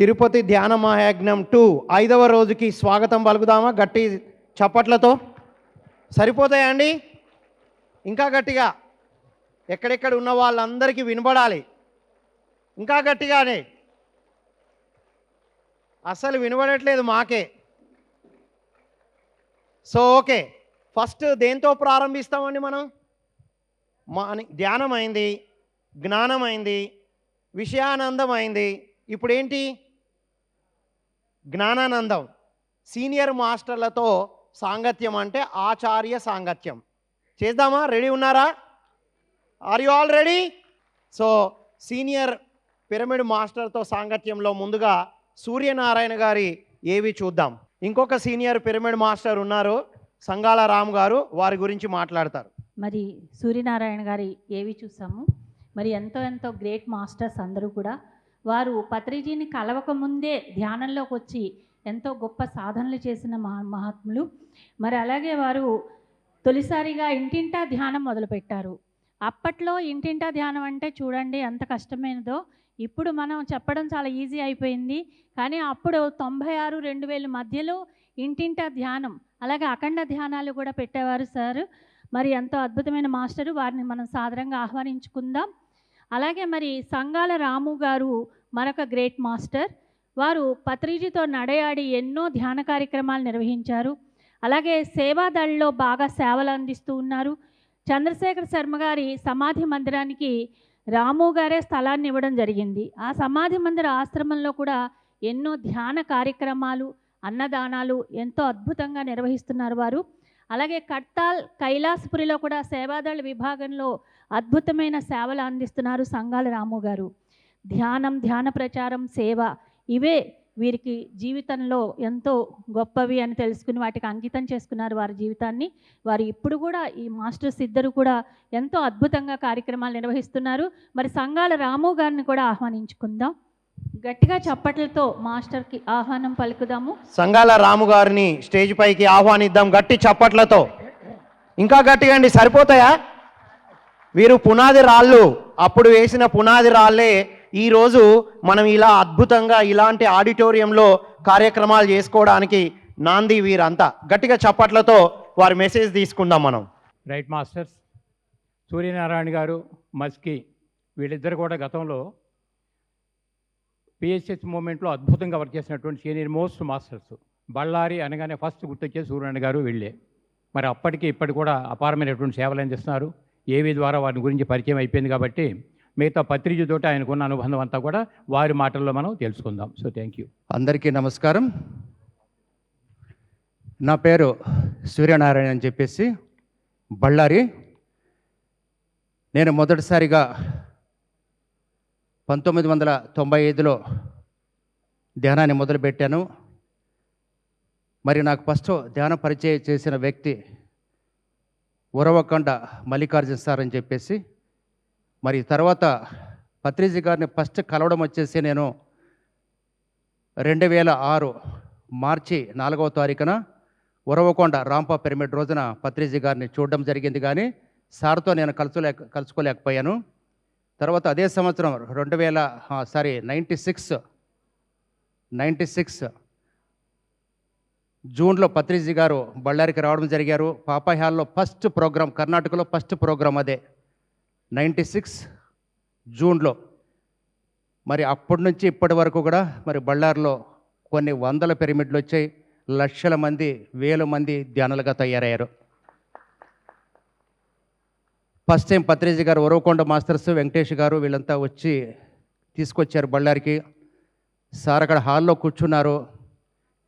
తిరుపతి ధ్యాన మహాయజ్ఞం 2 5వ రోజుకి స్వాగతం పలుకుదామా? గట్టి చప్పట్లతో. సరిపోతాయా అండి? ఇంకా గట్టిగా, ఎక్కడెక్కడ ఉన్న వాళ్ళందరికీ వినబడాలి. ఇంకా గట్టిగానే. అసలు వినబడట్లేదు మాకే. సో ఓకే, ఫస్ట్ దేంతో ప్రారంభిస్తామండి మనం? ధ్యానం అయింది, జ్ఞానం అయింది, విషయానందం అయింది. ఇప్పుడు ఏంటి? జ్ఞానానందం. సీనియర్ మాస్టర్లతో సాంగత్యం అంటే ఆచార్య సాంగత్యం. చేద్దామా? రెడీ ఉన్నారా? Are you all ready? So senior pyramid మాస్టర్తో సాంగత్యంలో ముందుగా సూర్యనారాయణ గారి ఏవి చూద్దాం. ఇంకొక సీనియర్ పిరమిడ్ మాస్టర్ ఉన్నారు, సంగాల రామ్ గారు, వారి గురించి మాట్లాడతారు. మరి సూర్యనారాయణ గారి ఏవి చూసాము. మరి ఎంతో గ్రేట్ మాస్టర్స్ అందరూ కూడా. వారు పత్రిజీని కలవకముందే ధ్యానంలోకి వచ్చి ఎంతో గొప్ప సాధనలు చేసిన మహాత్ములు. మరి అలాగే వారు తొలిసారిగా ఇంటింటా ధ్యానం మొదలుపెట్టారు. అప్పట్లో ఇంటింటా ధ్యానం అంటే చూడండి ఎంత కష్టమైనదో. ఇప్పుడు మనం చెప్పడం చాలా ఈజీ అయిపోయింది, కానీ అప్పుడు 96, 2000 మధ్యలో ఇంటింటా ధ్యానం, అలాగే అఖండ ధ్యానాలు కూడా పెట్టేవారు సార్. మరి ఎంతో అద్భుతమైన మాస్టరు, వారిని మనం సాదరంగా ఆహ్వానించుకుందాం. అలాగే మరి సంగాల రాము గారు మరొక గ్రేట్ మాస్టర్. వారు పత్రిజీతో నడయాడి ఎన్నో ధ్యాన కార్యక్రమాలు నిర్వహించారు. అలాగే సేవాదళలో బాగా సేవలు అందిస్తూ ఉన్నారు. చంద్రశేఖర్ శర్మ గారి సమాధి మందిరానికి రాము గారే స్థలాన్ని ఇవ్వడం జరిగింది. ఆ సమాధి మందిర ఆశ్రమంలో కూడా ఎన్నో ధ్యాన కార్యక్రమాలు, అన్నదానాలు ఎంతో అద్భుతంగా నిర్వహిస్తున్నారు వారు. అలాగే కట్టాల్ కైలాసపురిలో కూడా సేవాదళ విభాగంలో అద్భుతమైన సేవలు అందిస్తున్నారు సంగాల రాము గారు. ధ్యానం, ధ్యాన ప్రచారం, సేవ, ఇవే వీరికి జీవితంలో ఎంతో గొప్పవి అని తెలుసుకుని వాటికి అంకితం చేసుకున్నారు వారి జీవితాన్ని. వారు ఇప్పుడు కూడా ఈ మాస్టర్స్ ఇద్దరు కూడా ఎంతో అద్భుతంగా కార్యక్రమాలు నిర్వహిస్తున్నారు. మరి సంగాల రాము గారిని కూడా ఆహ్వానించుకుందాం. గట్టిగా చప్పట్లతో మాస్టర్కి ఆహ్వానం పలుకుదాము. సంగాల రాము గారిని స్టేజ్ పైకి ఆహ్వానిద్దాం గట్టి చప్పట్లతో. ఇంకా గట్టిగా అండి, సరిపోతాయా? వీరు పునాది రాళ్ళు, అప్పుడు వేసిన పునాది రాళ్ళే ఈరోజు మనం ఇలా అద్భుతంగా ఇలాంటి ఆడిటోరియంలో కార్యక్రమాలు చేసుకోవడానికి నాంది వీరంతా. గట్టిగా చప్పట్లతో వారి మెసేజ్ తీసుకుందాం మనం. రైట్ మాస్టర్స్ సూర్యనారాయణ గారు, మస్కి, వీళ్ళిద్దరు కూడా గతంలో పిహెచ్ఎస్ మూమెంట్లో అద్భుతంగా వర్క్ చేసినటువంటి సీనియర్ మోస్ట్ మాస్టర్స్. బళ్ళారి అనగానే ఫస్ట్ గుర్తొచ్చే సూర్యనారాయణ గారు వీళ్ళే. మరి అప్పటికి ఇప్పటికి కూడా అపారమైనటువంటి సేవలు అందిస్తున్నారు. ఏవి ద్వారా వారి గురించి పరిచయం అయిపోయింది కాబట్టి మిగతా పత్రిజతోటి ఆయనకున్న అనుబంధం అంతా కూడా వారి మాటల్లో మనం తెలుసుకుందాం. So thank you. అందరికీ నమస్కారం. నా పేరు సూర్యనారాయణ అని చెప్పేసి, బళ్ళారి. నేను మొదటిసారిగా 1995లో ధ్యానాన్ని మొదలుపెట్టాను. మరి నాకు ఫస్ట్ ధ్యాన పరిచయం చేసిన వ్యక్తి ఉరవకొండ మల్లికార్జున సార్ అని చెప్పేసి. మరి తర్వాత పత్రిజీ గారిని ఫస్ట్ కలవడం వచ్చేసి నేను 2006 మార్చి 4వ తారీఖున ఉరవకొండ రాంపా పిరమిడ్ రోజున పత్రిజీ గారిని చూడడం జరిగింది, కానీ సార్తో నేను కలుసుకోలేకపోయాను. తర్వాత అదే సంవత్సరం 96 జూన్లో పత్రిజీ గారు బళ్ళారికి రావడం జరిగారు. పాపాయి హాల్లో ఫస్ట్ ప్రోగ్రాం, కర్ణాటకలో ఫస్ట్ ప్రోగ్రాం అదే 96 జూన్లో. మరి అప్పటి నుంచి ఇప్పటి వరకు కూడా మరి బళ్ళారిలో కొన్ని వందల పిరమిడ్లు వచ్చాయి, లక్షల మంది, వేల మంది ధ్యానులుగా తయారయ్యారు. ఫస్ట్ టైం పత్రిజీ గారు, ఉరవకొండ మాస్టర్స్, వెంకటేష్ గారు వీళ్ళంతా వచ్చి తీసుకొచ్చారు బళ్ళారికి. సార్ అక్కడ హాల్లో కూర్చున్నారు.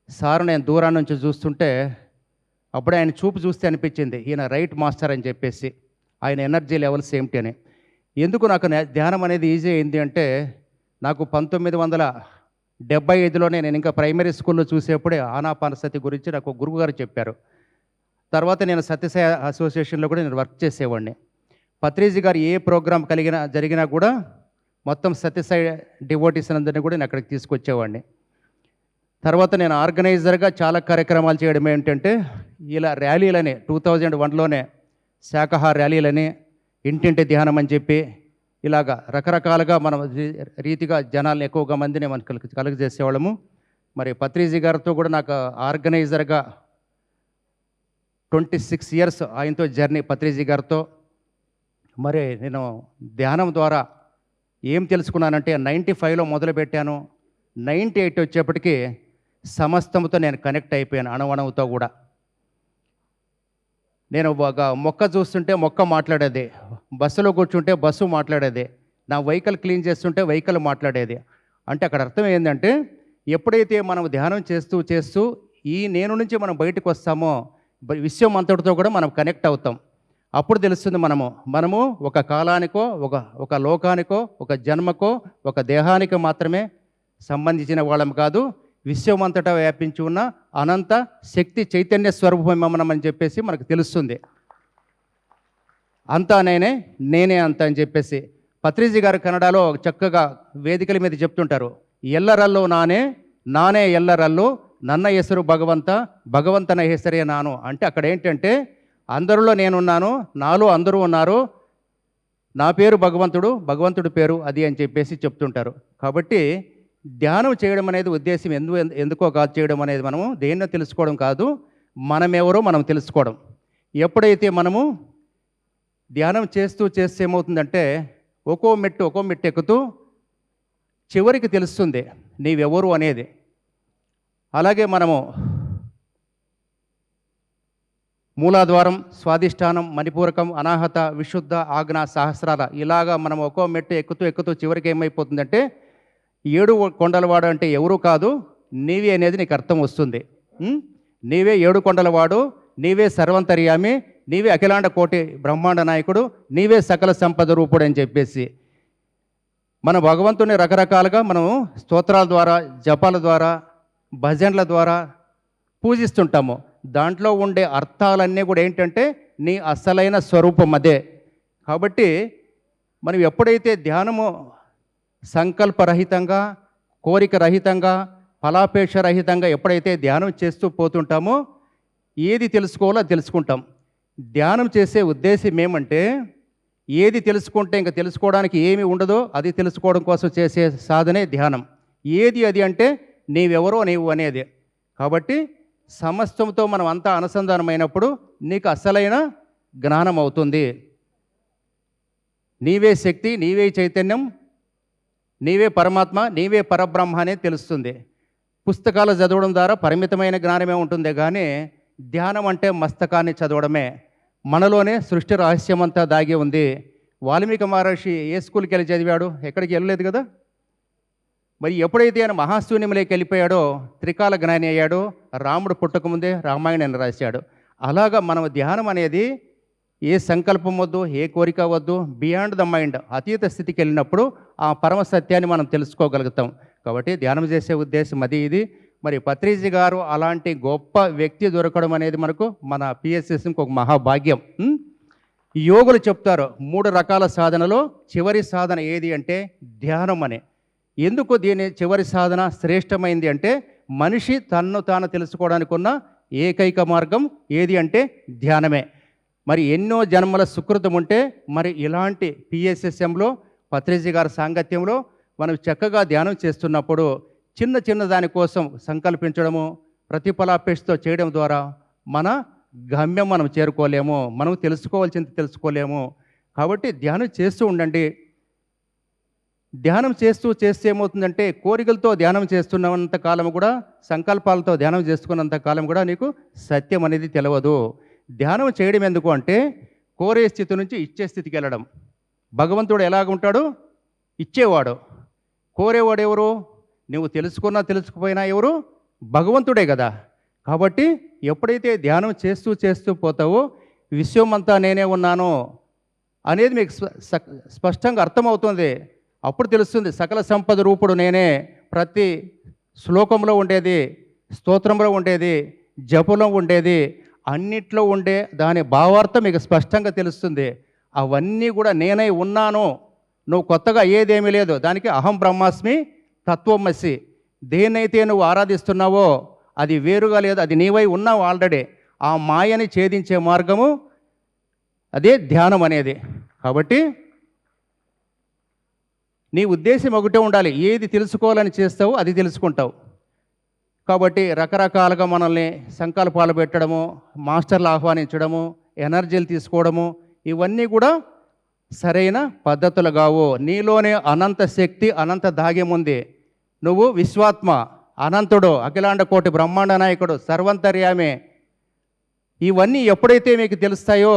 సార్ నేను దూరం నుంచి చూస్తుంటే అప్పుడే ఆయన చూపు చూస్తే అనిపించింది ఈయన రైట్ మాస్టర్ అని చెప్పేసి, ఆయన ఎనర్జీ లెవెల్స్ ఏమిటి అని. ఎందుకు నాకు ధ్యానం అనేది ఈజీ అయింది అంటే, నాకు 1975లోనే నేను ఇంకా ప్రైమరీ స్కూల్లో చూసేప్పుడే ఆనాపానసతి గురించి నాకు గురువు గారు చెప్పారు. తర్వాత నేను సత్యసాయి అసోసియేషన్లో కూడా నేను వర్క్ చేసేవాడిని. పత్రిజీ గారు ఏ ప్రోగ్రాం జరిగినా కూడా మొత్తం సత్యసాయి డివోటీస్ అందరినీ కూడా నేను అక్కడికి తీసుకొచ్చేవాడిని. తర్వాత నేను ఆర్గనైజర్గా చాలా కార్యక్రమాలు చేయడం ఏంటంటే, ఇలా ర్యాలీలని 2001లోనే శాఖాహార ర్యాలీలని, ఇంటింటి ధ్యానం అని చెప్పి ఇలాగా రకరకాలుగా మనం రీతిగా జనాల్ని ఎక్కువగా మందిని మనం కలుగజేసేవాళ్ళము. మరి పత్రిజీ గారితో కూడా నాకు ఆర్గనైజర్గా 26 ఇయర్స్ ఆయనతో జర్నీ పత్రిజీ గారితో. మరి నేను ధ్యానం ద్వారా ఏం తెలుసుకున్నానంటే 95లో మొదలుపెట్టాను, 98 వచ్చేప్పటికి సమస్తంతో నేను కనెక్ట్ అయిపోయాను, అణువణువుతో కూడా. నేను ఒక మొక్క చూస్తుంటే మొక్క మాట్లాడేది, బస్సులో కూర్చుంటే బస్సు మాట్లాడేది, నా వెహికల్ క్లీన్ చేస్తుంటే వెహికల్ మాట్లాడేది. అంటే అక్కడ అర్థం ఏంటంటే ఎప్పుడైతే మనం ధ్యానం చేస్తూ చేస్తూ ఈ నేను నుంచి మనం బయటకు వస్తామో విశ్వం అంతటితో కూడా మనం కనెక్ట్ అవుతాం. అప్పుడు తెలుస్తుంది మనము ఒక కాలానికో ఒక లోకానికో ఒక జన్మకో ఒక దేహానికి మాత్రమే సంబంధించిన వాళ్ళం కాదు, విశ్వమంతటా వ్యాపించి ఉన్న అనంత శక్తి చైతన్య స్వరూపమని చెప్పేసి మనకు తెలుస్తుంది. అంతా నేనే అంత అని చెప్పేసి పత్రిజీ గారు కన్నడలో చక్కగా వేదికల మీద చెప్తుంటారు. ఎల్లరల్లో నానే ఎల్లరల్లో నన్న ಹೆಸರು భగవంత, భగవంతన ಹೆಸరే నాను. అంటే అక్కడ ఏంటంటే అందరిలో నేనున్నాను, నాలో అందరూ ఉన్నారు, నా పేరు భగవంతుడు, భగవంతుడి పేరు అది అని చెప్పేసి చెప్తుంటారు. కాబట్టి ధ్యానం చేయడం అనేది ఉద్దేశం ఎందుకో కాదు చేయడం అనేది మనము దేన్నో తెలుసుకోవడం కాదు, మనమెవరో మనం తెలుసుకోవడం. ఎప్పుడైతే మనము ధ్యానం చేస్తూ ఏమవుతుందంటే ఒక్కో మెట్టు ఎక్కుతూ చివరికి తెలుస్తుంది నీవెవరు అనేది. అలాగే మనము మూలాధారం, స్వాధిష్టానం, మణిపూరకం, అనాహత, విశుద్ధ, ఆజ్ఞ, సహస్రాల ఇలాగా మనం ఒక్కో మెట్టు ఎక్కుతూ చివరికి ఏమైపోతుందంటే 7 కొండలవాడు అంటే ఎవరు కాదు నీవే అనేది నీకు అర్థం వస్తుంది. నీవే 7 కొండలవాడు, నీవే సర్వంతర్యామి, నీవే అఖిలాండ కోటి బ్రహ్మాండ నాయకుడు, నీవే సకల సంపద రూపుడు అని చెప్పేసి మన భగవంతుని రకరకాలుగా మనము స్తోత్రాల ద్వారా, జపాల ద్వారా, భజనల ద్వారా పూజిస్తుంటాము. దాంట్లో ఉండే అర్థాలన్నీ కూడా ఏంటంటే నీ అసలైన స్వరూపం అదే. కాబట్టి మనం ఎప్పుడైతే ధ్యానము సంకల్పరహితంగా, కోరిక రహితంగా, ఫలాపేక్ష రహితంగా ఎప్పుడైతే ధ్యానం చేస్తూ పోతుంటామో ఏది తెలుసుకోవాలో తెలుసుకుంటాం. ధ్యానం చేసే ఉద్దేశం ఏమంటే ఏది తెలుసుకుంటే ఇంకా తెలుసుకోవడానికి ఏమి ఉండదో అది తెలుసుకోవడం కోసం చేసే సాధనే ధ్యానం. ఏది అది అంటే నీవెవరో నీవు అనేది. కాబట్టి సమస్తంతో మనం అంతా అనుసంధానమైనప్పుడు నీకు అసలైన జ్ఞానం అవుతుంది. నీవే శక్తి, నీవే చైతన్యం, నీవే పరమాత్మ, నీవే పరబ్రహ్మ అనేది తెలుస్తుంది. పుస్తకాలు చదవడం ద్వారా పరిమితమైన జ్ఞానమే ఉంటుంది, కానీ ధ్యానం అంటే మస్తకాన్ని చదవడమే. మనలోనే సృష్టి రహస్యమంతా దాగి ఉంది. వాల్మీకి మహర్షి ఏ స్కూల్కి వెళ్ళి చదివాడు? ఎక్కడికి వెళ్ళలేదు కదా. మరి ఎప్పుడైతే ఆయన మహాశూన్యంలోకి వెళ్ళిపోయాడో త్రికాల జ్ఞాని అయ్యాడో, రాముడు పుట్టకముందే రామాయణాన్ని రాశాడు. అలాగా మనం ధ్యానం అనేది ఏ సంకల్పం వద్దు, ఏ కోరిక వద్దు, బియాండ్ ద మైండ్, అతీత స్థితికి వెళ్ళినప్పుడు ఆ పరమ సత్యాన్ని మనం తెలుసుకోగలుగుతాం. కాబట్టి ధ్యానం చేసే ఉద్దేశం అది ఇది. మరి పత్రిజీ గారు అలాంటి గొప్ప వ్యక్తి దొరకడం అనేది మనకు మన పిఎస్ఎస్కి ఒక మహాభాగ్యం. యోగులు చెప్తారు 3 రకాల సాధనలో చివరి సాధన ఏది అంటే ధ్యానం అని. ఎందుకు దీని చివరి సాధన శ్రేష్టమైంది అంటే మనిషి తన్ను తాను తెలుసుకోవడానికి ఉన్న ఏకైక మార్గం ఏది అంటే ధ్యానమే. మరి ఎన్నో జన్మల సుకృతం ఉంటే మరి ఇలాంటి పిఎస్ఎస్ఎంలో పత్రిజీ గారి సాంగత్యంలో మనం చక్కగా ధ్యానం చేస్తున్నప్పుడు చిన్న దానికోసం సంకల్పించడము, ప్రతిఫలాపేక్షతో చేయడం ద్వారా మన గమ్యం మనం చేరుకోలేము, మనం తెలుసుకోవాల్సింది తెలుసుకోలేము. కాబట్టి ధ్యానం చేస్తూ ఉండండి. ధ్యానం చేస్తే ఏమవుతుందంటే కోరికలతో ధ్యానం చేస్తున్నంత కాలం కూడా, సంకల్పాలతో ధ్యానం చేసుకున్నంత కాలం కూడా నీకు సత్యం అనేది తెలియదు. ధ్యానం చేయడం ఎందుకు అంటే కోరే స్థితి నుంచి ఇచ్చే స్థితికి వెళ్ళడం. భగవంతుడు ఎలాగుంటాడు? ఇచ్చేవాడు. కోరేవాడు ఎవరు? నువ్వు తెలుసుకున్నా తెలుసుకుపోయినా ఎవరు? భగవంతుడే కదా. కాబట్టి ఎప్పుడైతే ధ్యానం చేస్తూ పోతావో విశ్వమంతా నేనే ఉన్నాను అనేది మీకు స్పష్టంగా అర్థమవుతుంది. అప్పుడు తెలుస్తుంది సకల సంపద రూపుడు నేనే. ప్రతి శ్లోకంలో ఉండేది, స్తోత్రంలో ఉండేది, జపంలో ఉండేది, అన్నిట్లో ఉండే దాని భావార్థం మీకు స్పష్టంగా తెలుస్తుంది. అవన్నీ కూడా నేనై ఉన్నాను, నువ్వు కొత్తగా ఏదేమీ లేదు. దానికి అహం బ్రహ్మాస్మి తత్వమసి. దేన్నైతే నువ్వు ఆరాధిస్తున్నావో అది వేరుగా లేదు, అది నీవై ఉన్నావు ఆల్రెడీ. ఆ మాయని ఛేదించే మార్గము అదే ధ్యానం అనేది. కాబట్టి నీ ఉద్దేశం ఒకటే ఉండాలి, ఏది తెలుసుకోవాలని చేస్తావో అది తెలుసుకుంటావు. కాబట్టి రకరకాలుగా మనల్ని సంకల్పాలు పెట్టడము, మాస్టర్లు ఆహ్వానించడము, ఎనర్జీలు తీసుకోవడము, ఇవన్నీ కూడా సరైన పద్ధతులు కావు. నీలోనే అనంత శక్తి, అనంత దాగ్యం ఉంది. నువ్వు విశ్వాత్మ, అనంతుడు, అఖిలాండ కోటి బ్రహ్మాండ నాయకుడు, సర్వంతర్యామే. ఇవన్నీ ఎప్పుడైతే మీకు తెలుస్తాయో,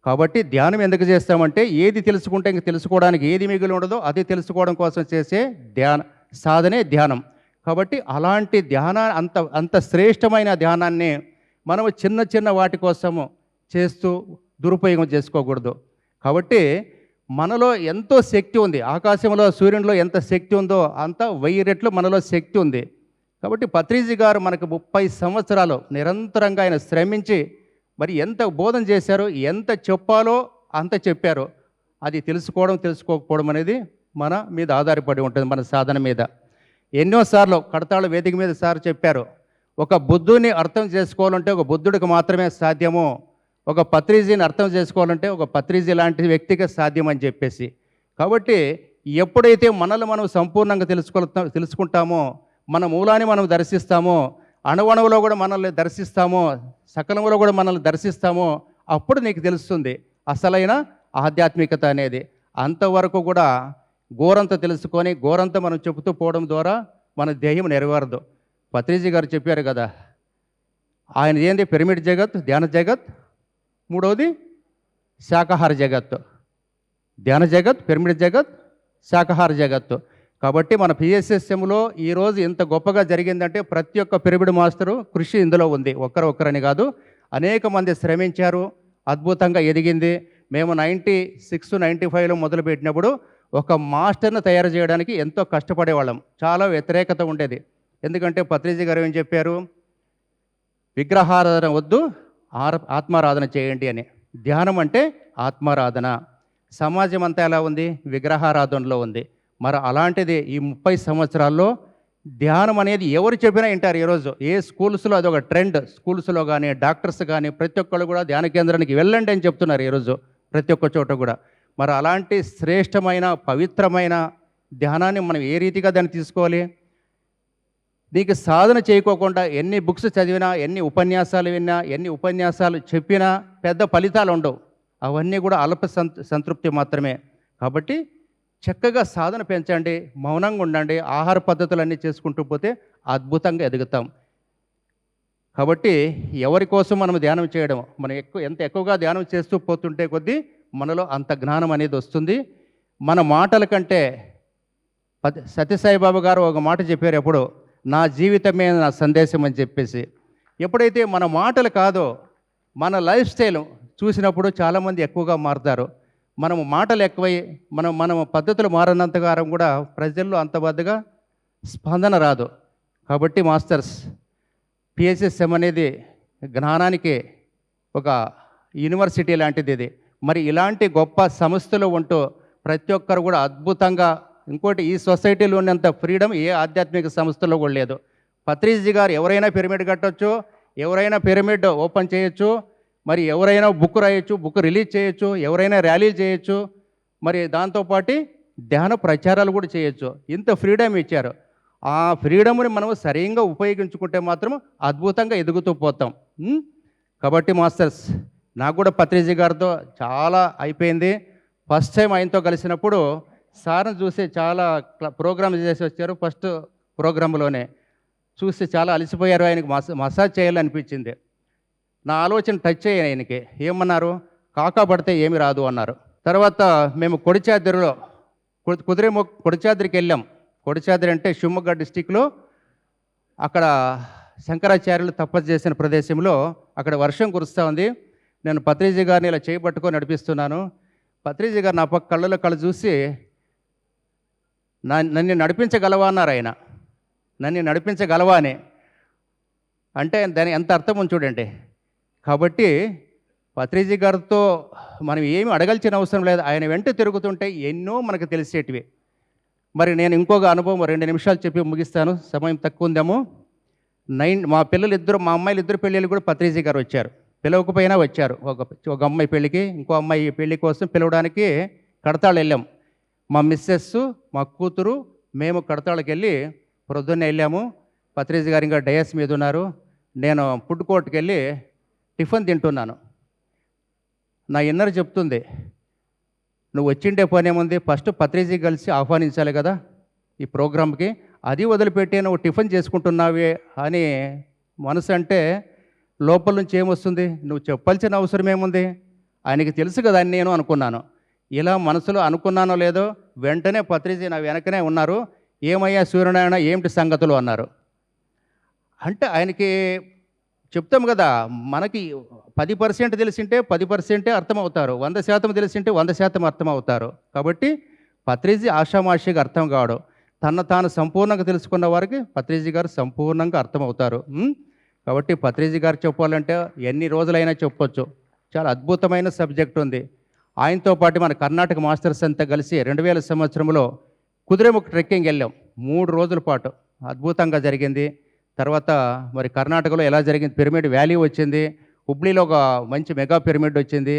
కాబట్టి ధ్యానం ఎందుకు చేస్తామంటే ఏది తెలుసుకుంటే ఇంక తెలుసుకోవడానికి ఏది మిగిలి ఉండదో అది తెలుసుకోవడం కోసం చేసే సాధనే ధ్యానం. కాబట్టి అలాంటి అంత శ్రేష్టమైన ధ్యానాన్ని మనము చిన్న చిన్న వాటి కోసము చేస్తూ దురుపయోగం చేసుకోకూడదు. కాబట్టి మనలో ఎంతో శక్తి ఉంది. ఆకాశంలో సూర్యునిలో ఎంత శక్తి ఉందో అంత 1000 రెట్లు మనలో శక్తి ఉంది. కాబట్టి పత్రిజీ గారు మనకు 30 సంవత్సరాలు నిరంతరంగా ఆయన శ్రమించి మరి ఎంత బోధన చేశారో, ఎంత చెప్పాలో అంత చెప్పారు. అది తెలుసుకోకపోవడం అనేది మన మీద ఆధారపడి ఉంటుంది, మన సాధన మీద. ఎన్నోసార్లు కడతాళ వేదిక మీద సార్ చెప్పారు, ఒక బుద్ధుని అర్థం చేసుకోవాలంటే ఒక బుద్ధుడికి మాత్రమే సాధ్యము, ఒక పత్రిజీని అర్థం చేసుకోవాలంటే ఒక పత్రిజీ లాంటి వ్యక్తికి సాధ్యం అని చెప్పేసి. కాబట్టి ఎప్పుడైతే మనల్ని మనం సంపూర్ణంగా తెలుసుకుంటామో, మన మూలాన్ని మనం దర్శిస్తామో, అణువణువులో కూడా మనల్ని దర్శిస్తామో, సకలంలో కూడా మనల్ని దర్శిస్తామో, అప్పుడు నీకు తెలుస్తుంది అసలైన ఆధ్యాత్మికత అనేది. అంతవరకు కూడా గోరంత తెలుసుకొని గోరంత మనం చెబుతూ పోవడం ద్వారా మన ధ్యేయం నెరవేరదు. పత్రిజీ గారు చెప్పారు కదా, ఆయన ఏంది పిరమిడ్ జగత్, ధ్యాన జగత్, మూడవది శాకాహార జగత్తు. ధ్యాన జగత్, పిరమిడ్ జగత్, శాకాహార జగత్తు. కాబట్టి మన పిఎస్ఎస్ఎంలో ఈరోజు ఇంత గొప్పగా జరిగిందంటే ప్రతి ఒక్క పిరమిడ్ మాస్టరు కృషి ఇందులో ఉంది. ఒక్కరని కాదు, అనేక మంది శ్రమించారు, అద్భుతంగా ఎదిగింది. మేము 96, 95లో మొదలుపెట్టినప్పుడు ఒక మాస్టర్ని తయారు చేయడానికి ఎంతో కష్టపడేవాళ్ళం. చాలా వ్యతిరేకత ఉండేది. ఎందుకంటే పత్రిజీ గారు ఏం చెప్పారు, విగ్రహారాధన వద్దు, ఆత్మారాధన చేయండి అని. ధ్యానం అంటే ఆత్మారాధన. సమాజం అంతా ఎలా ఉంది, విగ్రహారాధనలో ఉంది. మరి అలాంటిది ఈ 30 సంవత్సరాల్లో ధ్యానం అనేది ఎవరు చెప్పినా వింటారు. ఈరోజు ఏ స్కూల్స్లో అదొక ట్రెండ్. స్కూల్స్లో కానీ డాక్టర్స్ కానీ ప్రతి ఒక్కళ్ళు కూడా ధ్యాన కేంద్రానికి వెళ్ళండి అని చెప్తున్నారు ఈరోజు ప్రతి ఒక్క చోట కూడా. మరి అలాంటి శ్రేష్టమైన పవిత్రమైన ధ్యానాన్ని మనం ఏ రీతిగా దాన్ని తీసుకోవాలి? నీకు సాధన చేయకోకుండా ఎన్ని బుక్స్ చదివినా, ఎన్ని ఉపన్యాసాలు విన్నా, ఎన్ని ఉపన్యాసాలు చెప్పినా పెద్ద ఫలితాలు ఉండవు. అవన్నీ కూడా అల్ప సంతృప్తి మాత్రమే. కాబట్టి చక్కగా సాధన పెంచండి, మౌనంగా ఉండండి, ఆహార పద్ధతులన్నీ చేసుకుంటూ పోతే అద్భుతంగా ఎదుగుతాం. కాబట్టి ఎవరి కోసం మనం ధ్యానం చేయడం, మనం ఎంత ఎక్కువగా ధ్యానం చేస్తూ పోతుంటే కొద్దీ మనలో అంత జ్ఞానం అనేది వస్తుంది. మన మాటల కంటే సత్యసాయిబాబా గారు ఒక మాట చెప్పారు ఎప్పుడు, నా జీవితమే నా సందేశం అని చెప్పేసి. ఎప్పుడైతే మన మాటలు కాదో మన లైఫ్ స్టైల్ చూసినప్పుడు చాలామంది ఎక్కువగా మారుతారు. మనము మాటలు ఎక్కువై మన పద్ధతులు మారినంతకారం కూడా ప్రజల్లో అంత పెద్దగా స్పందన రాదు. కాబట్టి మాస్టర్స్, పిఎస్ఎస్ఎం అనేది జ్ఞానానికి ఒక యూనివర్సిటీ లాంటిది ఇది. మరి ఇలాంటి గొప్ప సంస్థలు ఉంటూ ప్రతి ఒక్కరు కూడా అద్భుతంగా, ఇంకోటి ఈ సొసైటీలో ఉన్నంత ఫ్రీడమ్ ఏ ఆధ్యాత్మిక సంస్థలో కూడా లేదు. పత్రిజీ గారు ఎవరైనా పిరమిడ్ కట్టవచ్చు, ఎవరైనా పిరమిడ్ ఓపెన్ చేయొచ్చు, మరి ఎవరైనా బుక్ రాయొచ్చు, బుక్ రిలీజ్ చేయొచ్చు, ఎవరైనా ర్యాలీలు చేయొచ్చు, మరి దాంతోపాటు ధ్యాన ప్రచారాలు కూడా చేయొచ్చు. ఇంత ఫ్రీడమ్ ఇచ్చారు. ఆ ఫ్రీడమ్ని మనం సరిగ్గా ఉపయోగించుకుంటే మాత్రం అద్భుతంగా ఎదుగుతూ పోతాం. కాబట్టి మాస్టర్స్, నాకు కూడా పత్రిజీ గారితో చాలా అయిపోయింది. ఫస్ట్ టైం ఆయనతో కలిసినప్పుడు సార్ని చూసి చాలా ప్రోగ్రామ్ చేసి వచ్చారు. ఫస్ట్ ప్రోగ్రాంలోనే చూసి చాలా అలసిపోయారు. ఆయనకు మసాజ్ చేయాలనిపించింది. నా ఆలోచన టచ్ అయ్యాయి ఆయనకి. ఏమన్నారు, కాకా పడితే ఏమి రాదు అన్నారు. తర్వాత మేము కొడిచాద్రిలో కొడిచాద్రికి వెళ్ళాం. కొడిచాద్రి అంటే షివమొగ్గ డిస్టిక్లో, అక్కడ శంకరాచార్యులు తపస్సు చేసిన ప్రదేశంలో అక్కడ వర్షం కురుస్తూ ఉంది. నేను పత్రిజీ గారిని ఇలా చేయబట్టుకొని నడిపిస్తున్నాను. పత్రిజీ గారు నా పక్క కళ్ళలో కళ్ళు చూసి, నన్ను నడిపించగలవా అన్నారు ఆయన. నన్ను నడిపించగలవా అని అంటే దాని ఎంత అర్థం ఉంది చూడండి. కాబట్టి పత్రిజీ గారితో మనం ఏమి అడగాల్సిన అవసరం లేదు. ఆయన వెంట తిరుగుతుంటే ఎన్నో మనకు తెలిసేటివి. మరి నేను ఇంకొక అనుభవం 2 నిమిషాలు చెప్పి ముగిస్తాను, సమయం తక్కువ ఉందేమో. మా అమ్మాయిలు ఇద్దరు పెళ్ళిళ్ళు కూడా పత్రిజీ గారు వచ్చారు. పిలవకపోయినా వచ్చారు. ఒక అమ్మాయి పెళ్ళికి, ఇంకో అమ్మాయి పెళ్లి కోసం పిలవడానికి కడతాళ్ళు వెళ్ళాం. మా మిస్సెస్, మా కూతురు, మేము కడతాళ్ళకి వెళ్ళి ప్రొద్దున్నే వెళ్ళాము. పత్రిజీ గారు ఇంకా డయస్ మీద ఉన్నారు. నేను ఫుడ్ కోర్ట్కి వెళ్ళి టిఫిన్ తింటున్నాను. నా ఇన్నర్ చెప్తుంది, నువ్వు వచ్చిండే పనేముంది, ఫస్ట్ పత్రిజీ కలిసి ఆహ్వానించాలి కదా ఈ ప్రోగ్రామ్కి, అది వదిలిపెట్టి నువ్వు టిఫిన్ చేసుకుంటున్నావే అని మనసు అంటే లోపల నుంచి ఏమొస్తుంది, నువ్వు చెప్పాల్సిన అవసరం ఏముంది, ఆయనకి తెలుసు కదా అని నేను అనుకున్నాను. ఇలా మనసులో అనుకున్నానో లేదో వెంటనే పత్రిజీ నా వెనకనే ఉన్నారు. ఏమయ్యా సూర్యనారాయణ ఏమిటి సంగతులు అన్నారు. అంటే ఆయనకి చెప్తాం కదా, మనకి 10% తెలిసింటే 10% అర్థమవుతారు, 100% తెలిసింటే 100% అర్థమవుతారు. కాబట్టి పత్రిజీ ఆషామాషిగా అర్థం కావడం, తాను సంపూర్ణంగా తెలుసుకున్న వారికి పత్రిజీ గారు సంపూర్ణంగా అర్థమవుతారు. కాబట్టి పత్రిజీ గారు చెప్పాలంటే ఎన్ని రోజులైనా చెప్పొచ్చు. చాలా అద్భుతమైన సబ్జెక్ట్ ఉంది. ఆయనతో పాటు మన కర్ణాటక మాస్టర్స్ అంతా కలిసి 2000 సంవత్సరంలో కుదిరేముఖ ట్రెక్కింగ్ వెళ్ళాం. 3 రోజుల పాటు అద్భుతంగా జరిగింది. తర్వాత మరి కర్ణాటకలో ఎలా జరిగింది, పిరమిడ్ వ్యాలీ వచ్చింది, హుబ్లీలో ఒక మంచి మెగా పిరమిడ్ వచ్చింది,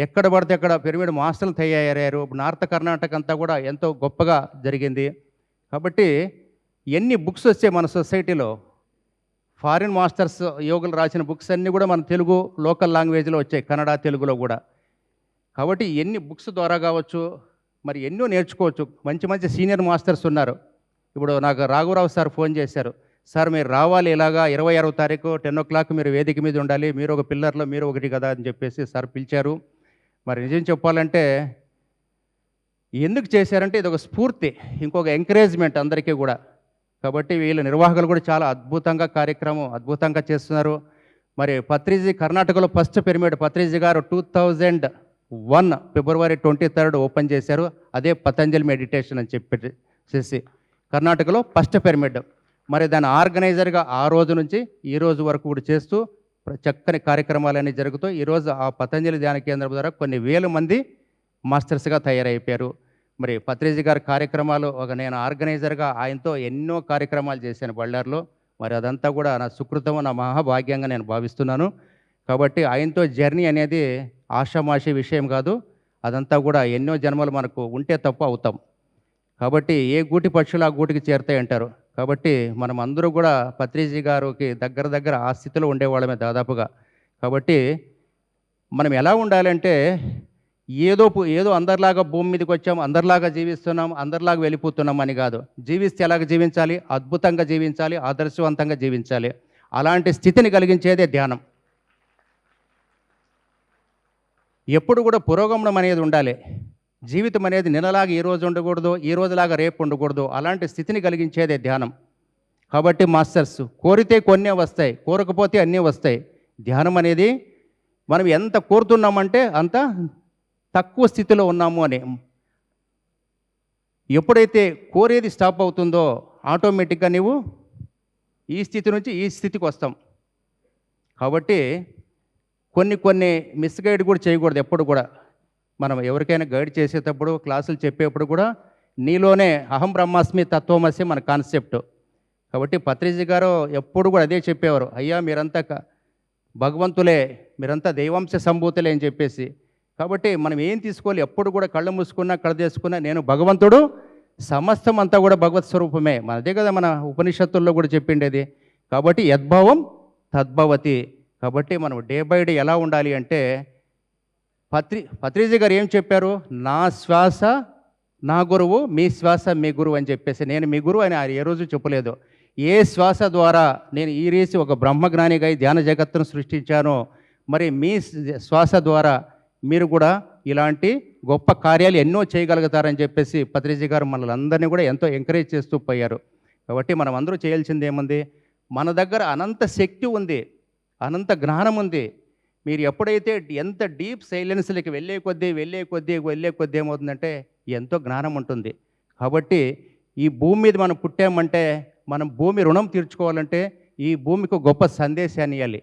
ఎక్కడ పడితే అక్కడ పిరమిడ్ మాస్టర్లు తయారయ్యారు. నార్త్ కర్ణాటక అంతా కూడా ఎంతో గొప్పగా జరిగింది. కాబట్టి ఎన్ని బుక్స్ వచ్చాయి మన సొసైటీలో, ఫారిన్ మాస్టర్స్ యోగులు రాసిన బుక్స్ అన్నీ కూడా మన తెలుగు లోకల్ లాంగ్వేజ్లో వచ్చాయి, కన్నడ తెలుగులో కూడా. కాబట్టి ఎన్ని బుక్స్ ద్వారా కావచ్చు, మరి ఎన్నో నేర్చుకోవచ్చు. మంచి మంచి సీనియర్ మాస్టర్స్ ఉన్నారు. ఇప్పుడు నాకు రాఘవరావు సార్ ఫోన్ చేశారు, సార్ మీరు రావాలి, ఇలాగా 26వ తారీఖు 10 o'clock మీరు వేదిక మీద ఉండాలి, మీరు ఒక పిల్లర్లో మీరు ఒకటి కదా అని చెప్పేసి సార్ పిలిచారు. మరి నిజం చెప్పాలంటే ఎందుకు చేశారంటే ఇది ఒక స్ఫూర్తి, ఇంకొక ఎంకరేజ్మెంట్ అందరికీ కూడా. కాబట్టి వీళ్ళ నిర్వాహకులు కూడా చాలా అద్భుతంగా చేస్తున్నారు. మరి పత్రిజీ కర్ణాటకలో ఫస్ట్ పిరమిడ్ పత్రిజీ గారు 2001 February 23rd ఓపెన్ చేశారు. అదే పతంజలి మెడిటేషన్ అని చెప్పేసి కర్ణాటకలో ఫస్ట్ పిరమిడ్. మరి దాని ఆర్గనైజర్గా ఆ రోజు నుంచి ఈ రోజు వరకు కూడా చేస్తూ చక్కని కార్యక్రమాలన్నీ జరుగుతూ ఈరోజు ఆ పతంజలి ధ్యాన కేంద్రం ద్వారా కొన్ని వేల మంది మాస్టర్స్గా తయారైపోయారు. మరి పత్రిజీ గారి కార్యక్రమాలు నేను ఆర్గనైజర్గా ఆయనతో ఎన్నో కార్యక్రమాలు చేశాను బళ్ళార్లో. మరి అదంతా కూడా నా సుకృతం, నా మహాభాగ్యంగా నేను భావిస్తున్నాను. కాబట్టి ఆయనతో జర్నీ అనేది ఆషామాషి విషయం కాదు, అదంతా కూడా ఎన్నో జన్మలు మనకు ఉంటే తప్ప అవుతాం. కాబట్టి ఏ గూటి పక్షులు ఆ గూటికి చేరుతాయి అంటారు. కాబట్టి మనం అందరూ కూడా పత్రిజీ గారికి దగ్గర ఆ స్థితిలో ఉండేవాళ్ళమే దాదాపుగా. కాబట్టి మనం ఎలా ఉండాలంటే ఏదో అందరిలాగా భూమి మీదకి వచ్చాం, అందరిలాగా జీవిస్తున్నాం, అందరిలాగా వెళ్ళిపోతున్నాం అని కాదు. జీవిస్తే ఎలాగ జీవించాలి, అద్భుతంగా జీవించాలి, ఆదర్శవంతంగా జీవించాలి. అలాంటి స్థితిని కలిగించేదే ధ్యానం. ఎప్పుడు కూడా పురోగమనం అనేది ఉండాలి. జీవితం అనేది నిన్నలాగా ఈ రోజు ఉండకూడదు, ఈ రోజులాగా రేపు ఉండకూడదు. అలాంటి స్థితిని కలిగించేదే ధ్యానం. కాబట్టి మాస్టర్స్ కోరితే కొన్నే వస్తాయి, కోరకపోతే అన్నీ వస్తాయి. ధ్యానం అనేది మనం ఎంత కోరుతున్నామంటే అంత తక్కువ స్థితిలో ఉన్నాము అని. ఎప్పుడైతే కోరేది స్టాప్ అవుతుందో ఆటోమేటిక్గా నీవు ఈ స్థితి నుంచి ఈ స్థితికి వస్తాం. కాబట్టి కొన్ని మిస్గైడ్ కూడా చేయకూడదు. ఎప్పుడు కూడా మనం ఎవరికైనా గైడ్ చేసేటప్పుడు, క్లాసులు చెప్పేప్పుడు కూడా నీలోనే అహం బ్రహ్మాస్మి తత్వమసి మన కాన్సెప్ట్. కాబట్టి పత్రిజీ గారు ఎప్పుడు కూడా అదే చెప్పేవారు, అయ్యా మీరంతా భగవంతులే, మీరంతా దైవాంశ సంభూతులే అని చెప్పేసి. కాబట్టి మనం ఏం తీసుకోవాలి, ఎప్పుడు కూడా కళ్ళు మూసుకున్నా కళ్ళదేసుకున్నా నేను భగవంతుడు, సమస్తం అంతా కూడా భగవత్ స్వరూపమే. అదే కదా మన ఉపనిషత్తుల్లో కూడా చెప్పిండేది. కాబట్టి యద్భావం తద్భవతి. కాబట్టి మనం డే బై డే ఎలా ఉండాలి అంటే పత్రిజీ గారు ఏం చెప్పారు, నా శ్వాస నా గురువు, మీ శ్వాస మీ గురువు అని చెప్పేసి. నేను మీ గురువు అని ఆయన ఏ రోజు చెప్పలేదు. ఏ శ్వాస ద్వారా నేను ఈ రీసి ఒక బ్రహ్మజ్ఞానిగా ధ్యాన జగత్తును సృష్టించానో, మరి మీ శ్వాస ద్వారా మీరు కూడా ఇలాంటి గొప్ప కార్యాలు ఎన్నో చేయగలుగుతారని చెప్పేసి పత్రిజీ గారు మనల్ని అందరినీ కూడా ఎంతో ఎంకరేజ్ చేస్తూ పోయారు. కాబట్టి మనం అందరూ చేయాల్సింది ఏముంది, మన దగ్గర అనంత శక్తి ఉంది, అనంత జ్ఞానం ఉంది. మీరు ఎప్పుడైతే ఎంత డీప్ సైలెన్స్లకి వెళ్ళే కొద్దీ ఏమవుతుందంటే ఎంతో జ్ఞానం ఉంటుంది. కాబట్టి ఈ భూమి మీద మనం పుట్టామంటే మనం భూమి రుణం తీర్చుకోవాలంటే ఈ భూమికి గొప్ప సందేశాన్ని ఇవ్వాలి.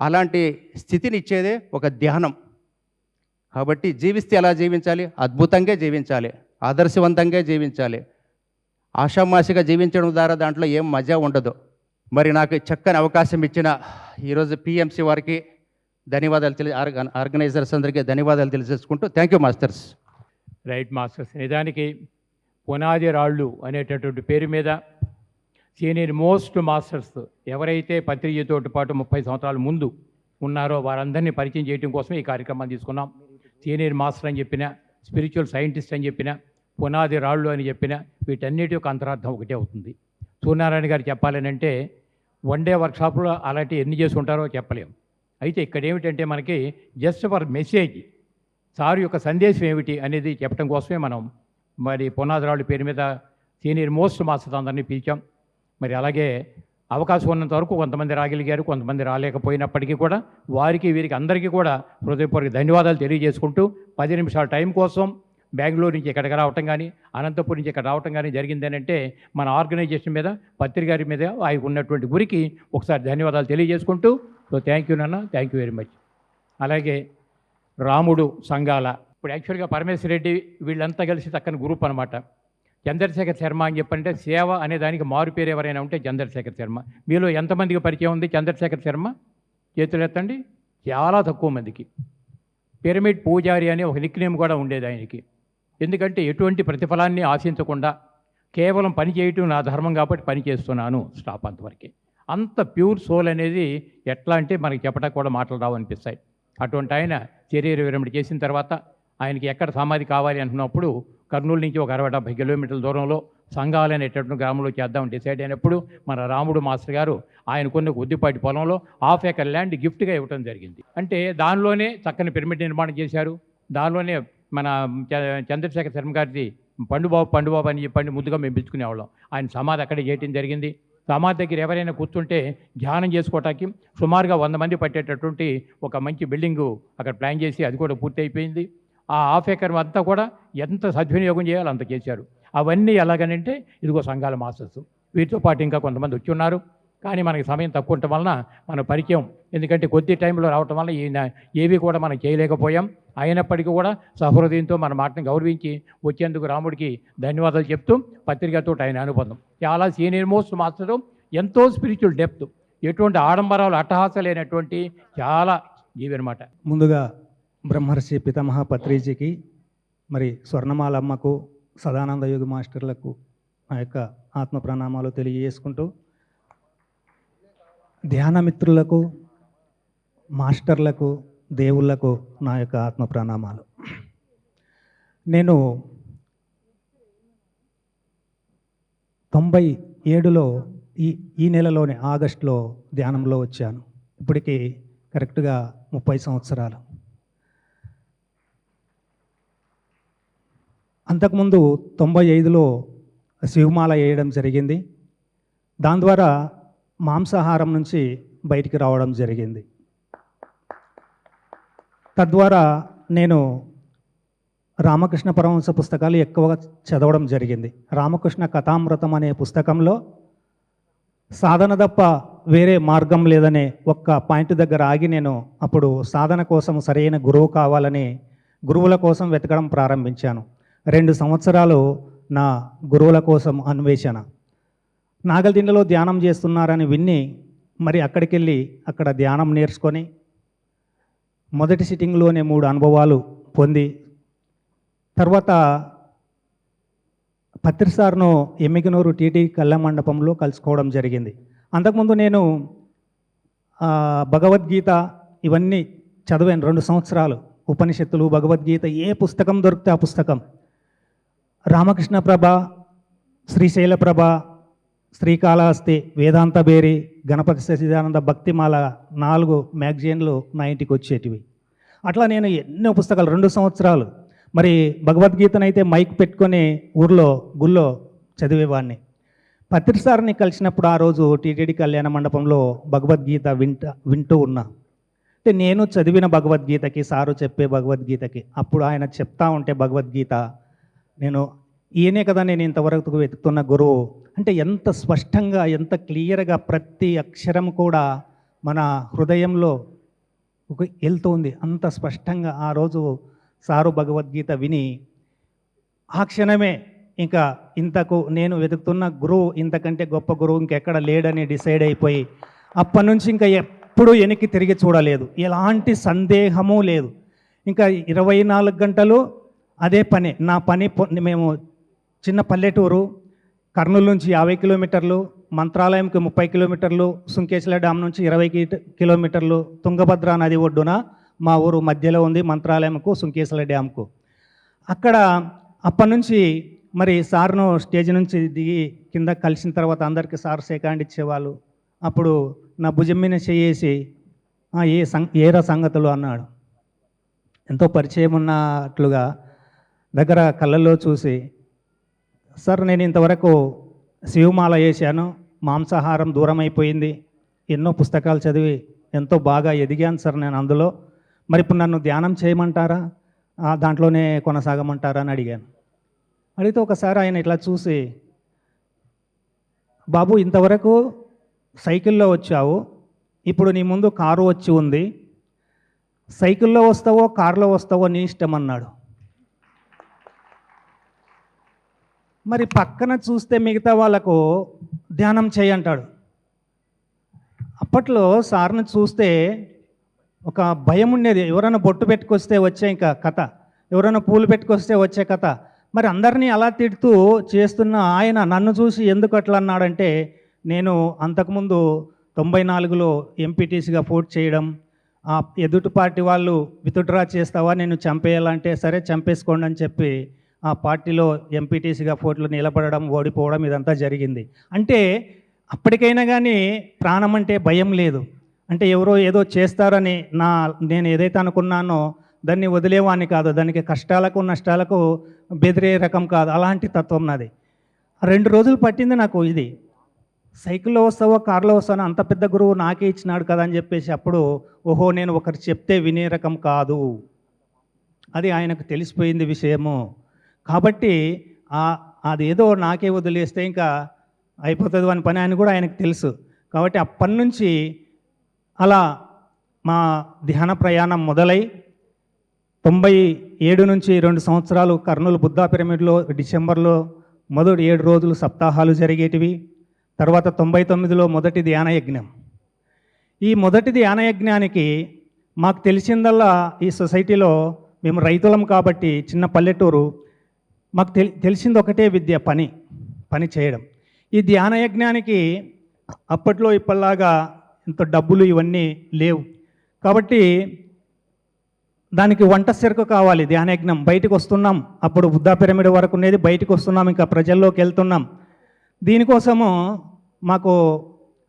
అలాంటి స్థితిని ఇచ్చేదే ఒక ధ్యానం. కాబట్టి జీవిస్తే ఎలా జీవించాలి, అద్భుతంగా జీవించాలి, ఆదర్శవంతంగా జీవించాలి. ఆషామాషిగా జీవించడం ద్వారా దాంట్లో ఏం మజా ఉండదు. మరి నాకు చక్కని అవకాశం ఇచ్చిన ఈరోజు పిఎంసి వారికి ధన్యవాదాలు ఆర్గనైజర్స్ అందరికీ ధన్యవాదాలు తెలియజేసుకుంటూ thank you masters. Right masters. నిజానికి పునాది రాళ్ళు అనేటటువంటి పేరు మీద సీనియర్ మోస్ట్ మాస్టర్స్ ఎవరైతే పత్రిజీతో పాటు 30 సంవత్సరాల ముందు ఉన్నారో వారందరినీ పరిచయం చేయడం కోసం ఈ కార్యక్రమాన్ని తీసుకున్నాం. సీనియర్ మాస్టర్ అని చెప్పిన, స్పిరిచువల్ సైంటిస్ట్ అని చెప్పిన, పునాది రాళ్ళు అని చెప్పిన, వీటన్నిటి యొక్క అంతరార్థం ఒకటే అవుతుంది. సూర్యనారాయణ గారు చెప్పాలని అంటే వన్ డే వర్క్షాప్లో అలాంటి ఎన్ని చేసి ఉంటారో చెప్పలేము. అయితే ఇక్కడ ఏమిటంటే మనకి జస్ట్ ఫర్ మెసేజ్ సార్ యొక్క సందేశం ఏమిటి అనేది చెప్పడం కోసమే మనం మరి పునాది రాళ్ళు పేరు మీద సీనియర్ మోస్ట్ మాస్టర్స్ అందరినీ పిలిచాం. మరి అలాగే అవకాశం ఉన్నంత వరకు కొంతమంది రాగలిగారు, కొంతమంది రాలేకపోయినప్పటికీ కూడా వారికి వీరికి అందరికీ కూడా హృదయపూర్వక ధన్యవాదాలు తెలియజేసుకుంటూ 10 నిమిషాల టైం కోసం బెంగళూరు నుంచి ఇక్కడికి రావటం కానీ, అనంతపురం నుంచి ఇక్కడ రావటం కానీ జరిగిందని అంటే మన ఆర్గనైజేషన్ మీద, పత్రికారి మీద ఆయన ఉన్నటువంటి గురికి ఒకసారి ధన్యవాదాలు తెలియజేసుకుంటూ, సో థ్యాంక్ యూ నాన్న, థ్యాంక్ యూ వెరీ మచ్. అలాగే రాముడు సంఘాల, ఇప్పుడు యాక్చువల్గా పరమేశ్వర రెడ్డి వీళ్ళంతా కలిసి చక్కని గ్రూప్ అనమాట. చంద్రశేఖర్ శర్మ అని చెప్పంటే సేవ అనే దానికి మారు పేరు ఎవరైనా ఉంటే చంద్రశేఖర్ శర్మ. మీలో ఎంతమందికి పరిచయం ఉంది చంద్రశేఖర్ శర్మ? చేతులు ఎత్తండి. చాలా తక్కువ మందికి. పిరమిడ్ పూజారి అనే ఒక నిక్నేమ్ కూడా ఉండేది ఆయనకి. ఎందుకంటే ఎటువంటి ప్రతిఫలాన్ని ఆశించకుండా కేవలం పని చేయటం నా ధర్మం కాబట్టి పని చేస్తున్నాను, స్టాప్ అంతవరకే. అంత ప్యూర్ సోల్ అనేది ఎట్లా అంటే మనకి చెప్పడానికి కూడా మాటలు రావు అనిపిస్తాయి. అటువంటి ఆయన శరీర విరమణ చేసిన తర్వాత ఆయనకి ఎక్కడ సమాధి కావాలి అనుకున్నప్పుడు కర్నూలు నుంచి ఒక 60-70 కిలోమీటర్ల దూరంలో సంఘాలు అనేటటువంటి గ్రామంలో చేద్దామని డిసైడ్ అయినప్పుడు మన రాముడు మాస్టర్ గారు ఆయనకున్న కొద్దిపాటి పొలంలో 1/2 ఎకర్ ల్యాండ్ గిఫ్ట్గా ఇవ్వడం జరిగింది. అంటే దానిలోనే చక్కని పిరమిడ్ నిర్మాణం చేశారు. దానిలోనే మన చంద్రశేఖర్ శర్మ గారిది పండుబాబు అని చెప్పండి ముద్దుగా మేము పిలుచుకునేవాళ్ళం. ఆయన సమాధి అక్కడే చేయటం జరిగింది. సమాధి దగ్గర ఎవరైనా కూర్చుంటే ధ్యానం చేసుకోవటానికి సుమారుగా 100 మంది పట్టేటటువంటి ఒక మంచి బిల్డింగు అక్కడ ప్లాన్ చేసి అది కూడా పూర్తి అయిపోయింది. ఆ 1/2 ఎకర్ అంతా కూడా ఎంత సద్వినియోగం చేయాలో అంత చేశారు. అవన్నీ ఎలాగనంటే ఇదిగో సంఘాల మాస్టర్స్, వీటితో పాటు ఇంకా కొంతమంది వచ్చి ఉన్నారు. కానీ మనకి సమయం తక్కువ ఉండటం వలన మన పరిచయం, ఎందుకంటే కొద్ది టైంలో రావటం వల్ల ఈయన ఏవి కూడా మనం చేయలేకపోయాం. అయినప్పటికీ కూడా సహృదయంతో మన మాటను గౌరవించి వచ్చేందుకు రాముడికి ధన్యవాదాలు చెప్తూ పత్రికతో ఆయన అనుబంధం చాలా సీనియర్ మోస్ట్ మాస్టరు, ఎంతో స్పిరిచువల్ డెప్త్, ఎటువంటి ఆడంబరాలు అట్టహాసలేనటువంటి చాలా జీవి అనమాట. ముందుగా బ్రహ్మర్షి పితామహ పత్రిజీకి, మరి స్వర్ణమాలమ్మకు, సదానంద యోగి మాస్టర్లకు నా యొక్క ఆత్మ ప్రణామాలు తెలియజేసుకుంటూ, ధ్యానమిత్రులకు, మాస్టర్లకు, దేవుళ్లకు నా యొక్క ఆత్మ ప్రణామాలు. నేను 97లో ఈ నెలలోని ఆగస్టులో ధ్యానంలో వచ్చాను. ఇప్పటికి కరెక్ట్గా 30 సంవత్సరాలు. అంతకుముందు 95లో శివమాల వేయడం జరిగింది. దాని ద్వారా మాంసాహారం నుంచి బయటికి రావడం జరిగింది. తద్వారా నేను రామకృష్ణ పరమహంస పుస్తకాలు ఎక్కువగా చదవడం జరిగింది. రామకృష్ణ కథామృతం అనే పుస్తకంలో సాధన తప్ప వేరే మార్గం లేదనే ఒక్క పాయింట్ దగ్గర ఆగి నేను అప్పుడు సాధన కోసం సరైన గురువు కావాలని గురువుల కోసం వెతకడం ప్రారంభించాను. 2 సంవత్సరాలు నా గురువుల కోసం అన్వేషణ. నాగల్దిండలో ధ్యానం చేస్తున్నారని విన్ని మరి అక్కడికి వెళ్ళి అక్కడ ధ్యానం నేర్చుకొని మొదటి సిట్టింగ్లోనే 3 అనుభవాలు పొంది తర్వాత పత్రిసార్ను ఎమ్మిగనూరు టీటీ కళ్యాణ మండపంలో కలుసుకోవడం జరిగింది. అంతకుముందు నేను భగవద్గీత ఇవన్నీ చదివాను 2 సంవత్సరాలు. ఉపనిషత్తులు, భగవద్గీత, ఏ పుస్తకం దొరికితే ఆ పుస్తకం. రామకృష్ణ ప్రభ, శ్రీశైల ప్రభ, శ్రీకాళహస్తి, వేదాంత బేరి, గణపతి సచిదానంద, భక్తిమాల 4 మ్యాగజైన్లు నా ఇంటికి వచ్చేటివి. అట్లా నేను ఎన్నో పుస్తకాలు 2 సంవత్సరాలు. మరి భగవద్గీతనైతే మైక్ పెట్టుకొని ఊర్లో గుళ్ళో చదివేవాడిని. పత్రిసార్ని కలిసినప్పుడు ఆ రోజు టీటీడీ కళ్యాణ మండపంలో భగవద్గీత వింటూ ఉన్నా. అంటే నేను చదివిన భగవద్గీతకి, సారు చెప్పే భగవద్గీతకి, అప్పుడు ఆయన చెప్తా ఉంటే భగవద్గీత, నేను ఈయనే కదా నేను ఇంతవరకు వెతుకుతున్న గురువు అంటే ఎంత స్పష్టంగా, ఎంత క్లియర్గా ప్రతి అక్షరం కూడా మన హృదయంలో వెళ్తుంది. అంత స్పష్టంగా ఆ రోజు సారు భగవద్గీత విని ఆ క్షణమే ఇంకా ఇంతకు నేను వెతుకుతున్న గురువు, ఇంతకంటే గొప్ప గురువు ఇంకెక్కడ లేడని డిసైడ్ అయిపోయి అప్పటి నుంచి ఇంకా ఎప్పుడూ వెనక్కి తిరిగి చూడలేదు. ఎలాంటి సందేహము లేదు. ఇంకా 24 గంటలు అదే పని నా పని మేము చిన్న పల్లెటూరు, కర్నూలు నుంచి 50 కిలోమీటర్లు, మంత్రాలయంకి 30 కిలోమీటర్లు, సుంకేశ్వర డ్యామ్ నుంచి 20 కిలోమీటర్లు, తుంగభద్ర నది ఒడ్డున మా ఊరు మధ్యలో ఉంది మంత్రాలయంకు, సుంకేశ్వర డ్యామ్కు. అక్కడ అప్పటి నుంచి మరి సార్ను స్టేజ్ నుంచి దిగి కింద కలిసిన తర్వాత అందరికీ సార్ సెకండ్ ఇచ్చేవాళ్ళు. అప్పుడు నా భుజం మీద చేసి ఏరా సంగతులు అన్నాడు. ఎంతో పరిచయం ఉన్నట్లుగా దగ్గర కళ్ళల్లో చూసి, సార్ నేను ఇంతవరకు శివమాల వేశాను, మాంసాహారం దూరం అయిపోయింది, ఎన్నో పుస్తకాలు చదివి ఎంతో బాగా ఎదిగాను సార్ నేను అందులో. మరి ఇప్పుడు నన్ను ధ్యానం చేయమంటారా, దాంట్లోనే కొనసాగమంటారా అని అడిగాను. అడిగితే ఒకసారి ఆయన ఇట్లా చూసి, బాబు ఇంతవరకు సైకిల్లో వచ్చావు, ఇప్పుడు నీ ముందు కారు వచ్చి ఉంది, సైకిల్లో వస్తావో కారులో వస్తావో నీ ఇష్టం అన్నాడు. మరి పక్కన చూస్తే మిగతా వాళ్ళకు ధ్యానం చేయంటాడు. అప్పట్లో సార్ని చూస్తే ఒక భయం ఉండేది. ఎవరైనా బొట్టు పెట్టుకొస్తే వచ్చే ఇంకా కథ, ఎవరైనా పూలు పెట్టుకొస్తే వచ్చే కథ. మరి అందరినీ అలా తిడుతూ చేస్తున్న ఆయన నన్ను చూసి ఎందుకు అట్లా అన్నాడంటే, నేను అంతకుముందు 94లో ఎంపీటీసీగా పోటీ చేయడం, ఎదుటి పార్టీ వాళ్ళు విత్డ్రా చేస్తావా నేను చంపేయాలంటే సరే చంపేసుకోండి అని చెప్పి ఆ పార్టీలో ఎంపీటీసీగా పోటీలో నిలబడడం, ఓడిపోవడం ఇదంతా జరిగింది. అంటే అప్పటికైనా కానీ ప్రాణం అంటే భయం లేదు. అంటే ఎవరో ఏదో చేస్తారని నేను ఏదైతే అనుకున్నానో దాన్ని వదిలేవాడిని కాదు, దానికి కష్టాలకు నష్టాలకు బెదిరే రకం కాదు, అలాంటి తత్వం నాది. 2 రోజులు పట్టింది నాకు ఇది. సైకిల్లో వస్తావో కారులో వస్తానో అంత పెద్ద గురువు నాకే ఇచ్చినాడు కదా అని చెప్పేసి అప్పుడు ఓహో నేను ఒకరు చెప్తే వినే రకం కాదు, అది ఆయనకు తెలిసిపోయింది విషయము. కాబట్టి అదేదో నాకే వదిలేస్తే ఇంకా అయిపోతుంది అని పని ఆయన కూడా ఆయనకు తెలుసు. కాబట్టి అప్పటి నుంచి అలా మా ధ్యాన ప్రయాణం మొదలై 97 నుంచి 2 సంవత్సరాలు కర్నూలు బుద్ధా పిరమిడ్లో డిసెంబర్లో మొదటి 7 రోజులు సప్తాహాలు జరిగేటివి. తర్వాత 99లో మొదటి ధ్యాన యజ్ఞం. ఈ మొదటి ధ్యాన యజ్ఞానికి మాకు తెలిసిందల్లా ఈ సొసైటీలో మేము రైతులం కాబట్టి చిన్న పల్లెటూరు, మాకు తెలిసింది ఒకటే విద్య, పని చేయడం. ఈ ధ్యాన యజ్ఞానికి అప్పట్లో ఇప్పటిలాగా ఇంత డబ్బులు ఇవన్నీ లేవు కాబట్టి దానికి వంట సెరుకు కావాలి. ధ్యానయజ్ఞం బయటకు వస్తున్నాం, అప్పుడు బుద్ధా పిరమిడ్ వరకు ఉండేది, బయటకు వస్తున్నాం, ఇంకా ప్రజల్లోకి వెళ్తున్నాం. దీనికోసము మాకు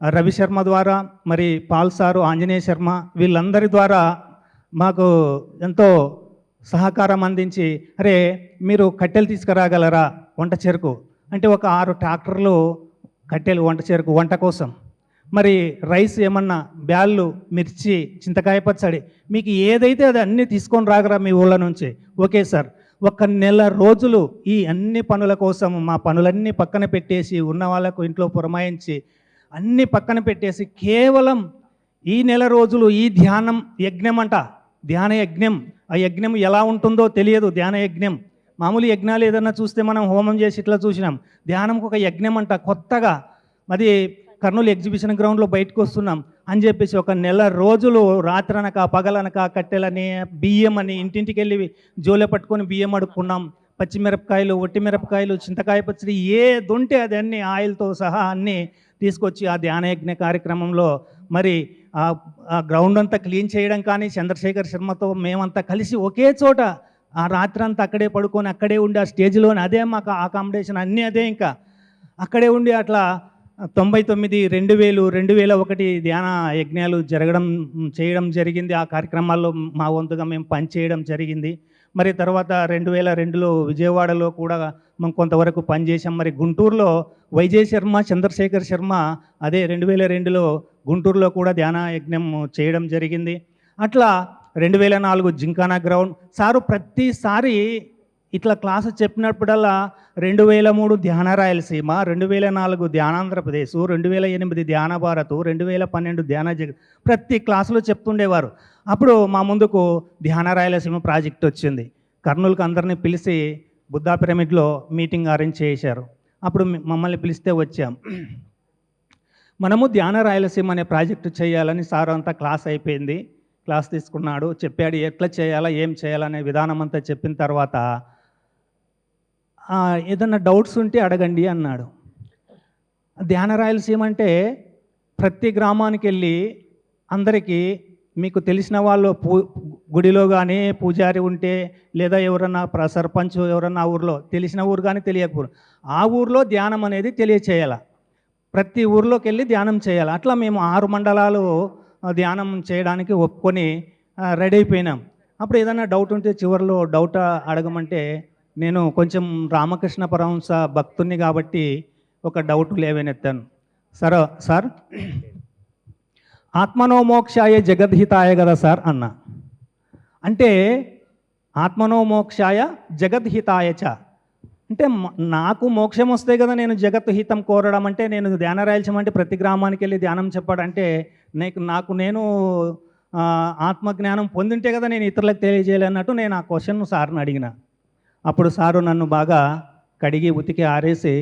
రవి శర్మ ద్వారా, మరి పాల్ సారు, ఆంజనేయ శర్మ వీళ్ళందరి ద్వారా మాకు ఎంతో సహకారం అందించి, అరే మీరు కట్టెలు తీసుకురాగలరా వంట చెరుకు అంటే ఒక 6 ట్రాక్టర్లు కట్టెలు వంట చెరుకు వంట కోసం, మరి రైస్ ఏమన్నా బ్యాళ్ళు, మిర్చి, చింతకాయ పచ్చడి, మీకు ఏదైతే అది అన్నీ తీసుకొని రాగరా మీ ఊళ్ళ నుంచి. Okay sir. 1 నెల రోజులు ఈ అన్ని పనుల కోసం మా పనులన్నీ పక్కన పెట్టేసి, ఉన్న వాళ్ళకు ఇంట్లో పురమాయించి అన్నీ పక్కన పెట్టేసి కేవలం ఈ నెల రోజులు ఈ ధ్యానం యజ్ఞం అంట, ధ్యాన యజ్ఞం. ఆ యజ్ఞం ఎలా ఉంటుందో తెలియదు. ధ్యాన యజ్ఞం మామూలు యజ్ఞాలు ఏదన్నా చూస్తే మనం హోమం చేసి ఇట్లా చూసినాం, ధ్యానంకు ఒక యజ్ఞం అంట కొత్తగా. అది కర్నూలు ఎగ్జిబిషన్ గ్రౌండ్లో బయటకు వస్తున్నాం అని చెప్పేసి 1 నెల రోజులు రాత్రనక పగలనక కట్టెలని బియ్యం అని ఇంటింటికి వెళ్ళి జోలె పట్టుకొని బియ్యం అడుక్కున్నాం. పచ్చిమిరపకాయలు, ఒట్టి మిరపకాయలు, చింతకాయ పచ్చడి ఏది ఉంటే అది అన్నీ ఆయిల్తో సహా అన్నీ తీసుకొచ్చి ఆ ధ్యానయజ్ఞ కార్యక్రమంలో మరి ఆ గ్రౌండ్ అంతా క్లీన్ చేయడం కానీ, చంద్రశేఖర్ శర్మతో మేమంతా కలిసి ఒకే చోట ఆ రాత్రంతా అక్కడే పడుకొని అక్కడే ఉండి ఆ స్టేజ్లోనే అదే మాకు అకామిడేషన్ అన్నీ అదే, ఇంకా అక్కడే ఉండి అట్లా 99, 2000, 2001 ధ్యాన యజ్ఞాలు చేయడం జరిగింది. ఆ కార్యక్రమాల్లో మా వంతుగా మేము పనిచేయడం జరిగింది. మరి తర్వాత 2002లో విజయవాడలో కూడా మేము కొంతవరకు పనిచేసాం. మరి గుంటూరులో వైజయ్ శర్మ, చంద్రశేఖర్ శర్మ అదే 2002లో గుంటూరులో కూడా ధ్యాన యజ్ఞం చేయడం జరిగింది. అట్లా 2004 జింకానా గ్రౌండ్. సారు ప్రతిసారి ఇట్లా క్లాసు చెప్పినప్పుడల్లా 2003 ధ్యాన రాయలసీమ, 2004 ధ్యానాంధ్రప్రదేశ్, 2008 ధ్యాన భారత్, 2012 ధ్యాన జగత్ ప్రతి క్లాసులో చెప్తుండేవారు. అప్పుడు మా ముందుకు ధ్యాన రాయలసీమ ప్రాజెక్ట్ వచ్చింది. కర్నూలుకు అందరినీ పిలిచి బుద్ధా పిరమిడ్లో మీటింగ్ అరేంజ్ చేశారు. అప్పుడు మమ్మల్ని పిలిస్తే వచ్చాం. మనము ధ్యాన రాయలసీమ అనే ప్రాజెక్టు చేయాలని సార్ అంతా క్లాస్ అయిపోయింది, క్లాస్ తీసుకున్నాడు, చెప్పాడు ఎట్లా చేయాలా ఏం చేయాలనే విధానం అంతా చెప్పిన తర్వాత ఏదన్నా డౌట్స్ ఉంటే అడగండి అన్నాడు. ధ్యాన రాయలసీమ అంటే ప్రతి గ్రామానికి వెళ్ళి అందరికీ మీకు తెలిసిన వాళ్ళు గుడిలో కానీ పూజారి ఉంటే లేదా ఎవరన్నా సర్పంచ్ ఎవరన్నా ఆ ఊర్లో తెలిసిన ఊరు కానీ తెలియకపోరు ఆ ఊర్లో ధ్యానం అనేది తెలియచేయాలి. ప్రతి ఊర్లోకి వెళ్ళి ధ్యానం చేయాలి. అట్లా మేము 6 మండలాలు ధ్యానం చేయడానికి ఒప్పుకొని రెడీ అయిపోయినాం. అప్పుడు ఏదైనా డౌట్ ఉంటే చివరిలో డౌట్ అడగమంటే నేను కొంచెం రామకృష్ణ పరమహంస భక్తుని కాబట్టి ఒక డౌట్ లేవనెత్తాను. సార్ ఆత్మనోమోక్షాయ జగద్హితాయ కదా సార్ అన్న. అంటే ఆత్మనోమోక్షాయ జగద్హితాయ చ అంటే నాకు మోక్షం వస్తే కదా నేను జగత్ హితం కోరడం. అంటే నేను ధ్యాన రాయలసీమ అంటే ప్రతి గ్రామానికి వెళ్ళి ధ్యానం చెప్పాడంటే నేను ఆత్మజ్ఞానం పొందింటే కదా నేను ఇతరులకు తెలియజేయాలన్నట్టు నేను ఆ క్వశ్చన్ సార్ని అడిగిన. అప్పుడు సారు నన్ను బాగా కడిగి ఉతికి ఆరేసి,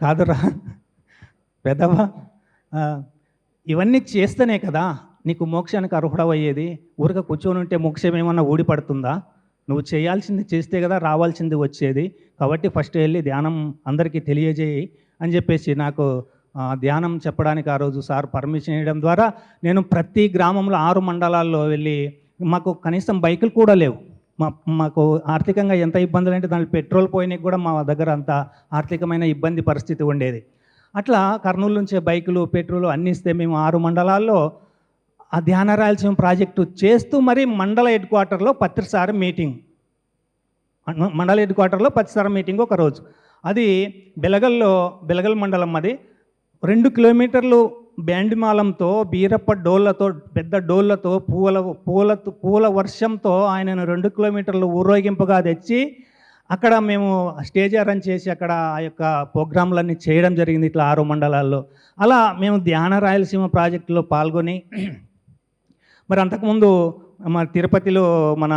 కాదురా పెదవా, ఇవన్నీ చేస్తేనే కదా నీకు మోక్షానికి అర్హుడవయ్యేది. ఊరిక కూర్చొని ఉంటే మోక్షం ఏమన్నా ఊడిపడుతుందా? నువ్వు చేయాల్సింది చేస్తే కదా రావాల్సింది వచ్చేది. కాబట్టి ఫస్ట్ వెళ్ళి ధ్యానం అందరికీ తెలియజేయి అని చెప్పేసి నాకు ధ్యానం చెప్పడానికి ఆ రోజు సార్ పర్మిషన్ ఇవ్వడం ద్వారా నేను ప్రతి గ్రామంలో 6 మండలాల్లో వెళ్ళి, మాకు కనీసం బైకులు కూడా లేవు. మాకు ఆర్థికంగా ఎంత ఇబ్బందులు అంటే దాంట్లో పెట్రోల్ పోయినాకి కూడా మా దగ్గర అంత ఆర్థికమైన ఇబ్బంది పరిస్థితి ఉండేది. అట్లా కర్నూలు నుంచే బైకులు పెట్రోలు అన్నీ ఇస్తే మేము 6 మండలాల్లో ఆ ధ్యాన రాయలసీమ ప్రాజెక్టు చేస్తూ మరి మండల హెడ్ క్వార్టర్లో ప్రతిసారి మీటింగ్, మండల హెడ్ క్వార్టర్లో ప్రతిసారి మీటింగ్ ఒక రోజు. అది బెలగల్ మండలం. అది 2 కిలోమీటర్లు బ్యాండ్ మాలంతో బీరప్ప డోళ్ళతో పెద్ద డోళ్ళతో పూల వర్షంతో ఆయనను 2 కిలోమీటర్లు ఊరేగింపుగా తెచ్చి అక్కడ మేము స్టేజ్ అరేంజ్ చేసి అక్కడ ఆ యొక్క ప్రోగ్రాంలన్నీ చేయడం జరిగింది ఇట్లా 6 మండలాల్లో. అలా మేము ధ్యాన రాయలసీమ ప్రాజెక్టులో పాల్గొని మరి అంతకుముందు మన తిరుపతిలో మన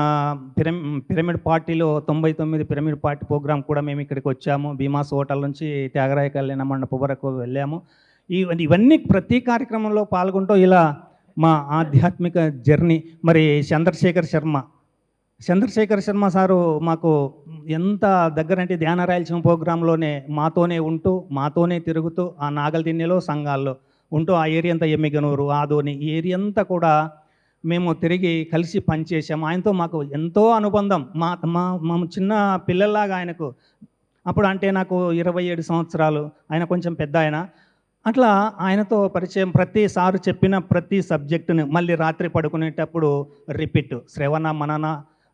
పిరమిడ్ పార్టీలో 99 పిరమిడ్ పార్టీ ప్రోగ్రాం కూడా మేము ఇక్కడికి వచ్చాము. భీమాస్ హోటల్ నుంచి త్యాగరాయ కళ్యాణ మండపం వరకు వెళ్ళాము. ఇవన్నీ ప్రతి కార్యక్రమంలో పాల్గొంటూ ఇలా మా ఆధ్యాత్మిక జర్నీ. మరి చంద్రశేఖర్ శర్మ సారు మాకు ఎంత దగ్గరంటే ధ్యాన రాయలసీమ ప్రోగ్రాంలోనే మాతోనే ఉంటూ మాతోనే తిరుగుతూ ఆ నాగల్దిన్నెలో సంఘాల్లో ఉంటూ ఆ ఏరియా అంతా ఎమ్మిగనూరు ఆదోని ఈ ఏరియా అంతా కూడా మేము తిరిగి కలిసి పనిచేసాము. ఆయనతో మాకు ఎంతో అనుబంధం. మా చిన్న పిల్లల్లాగా ఆయనకు అప్పుడు అంటే నాకు 27 సంవత్సరాలు, ఆయన కొంచెం పెద్ద ఆయన. అట్లా ఆయనతో పరిచయం. ప్రతిసారి చెప్పిన ప్రతి సబ్జెక్టుని మళ్ళీ రాత్రి పడుకునేటప్పుడు రిపీట్, శ్రవణ మనన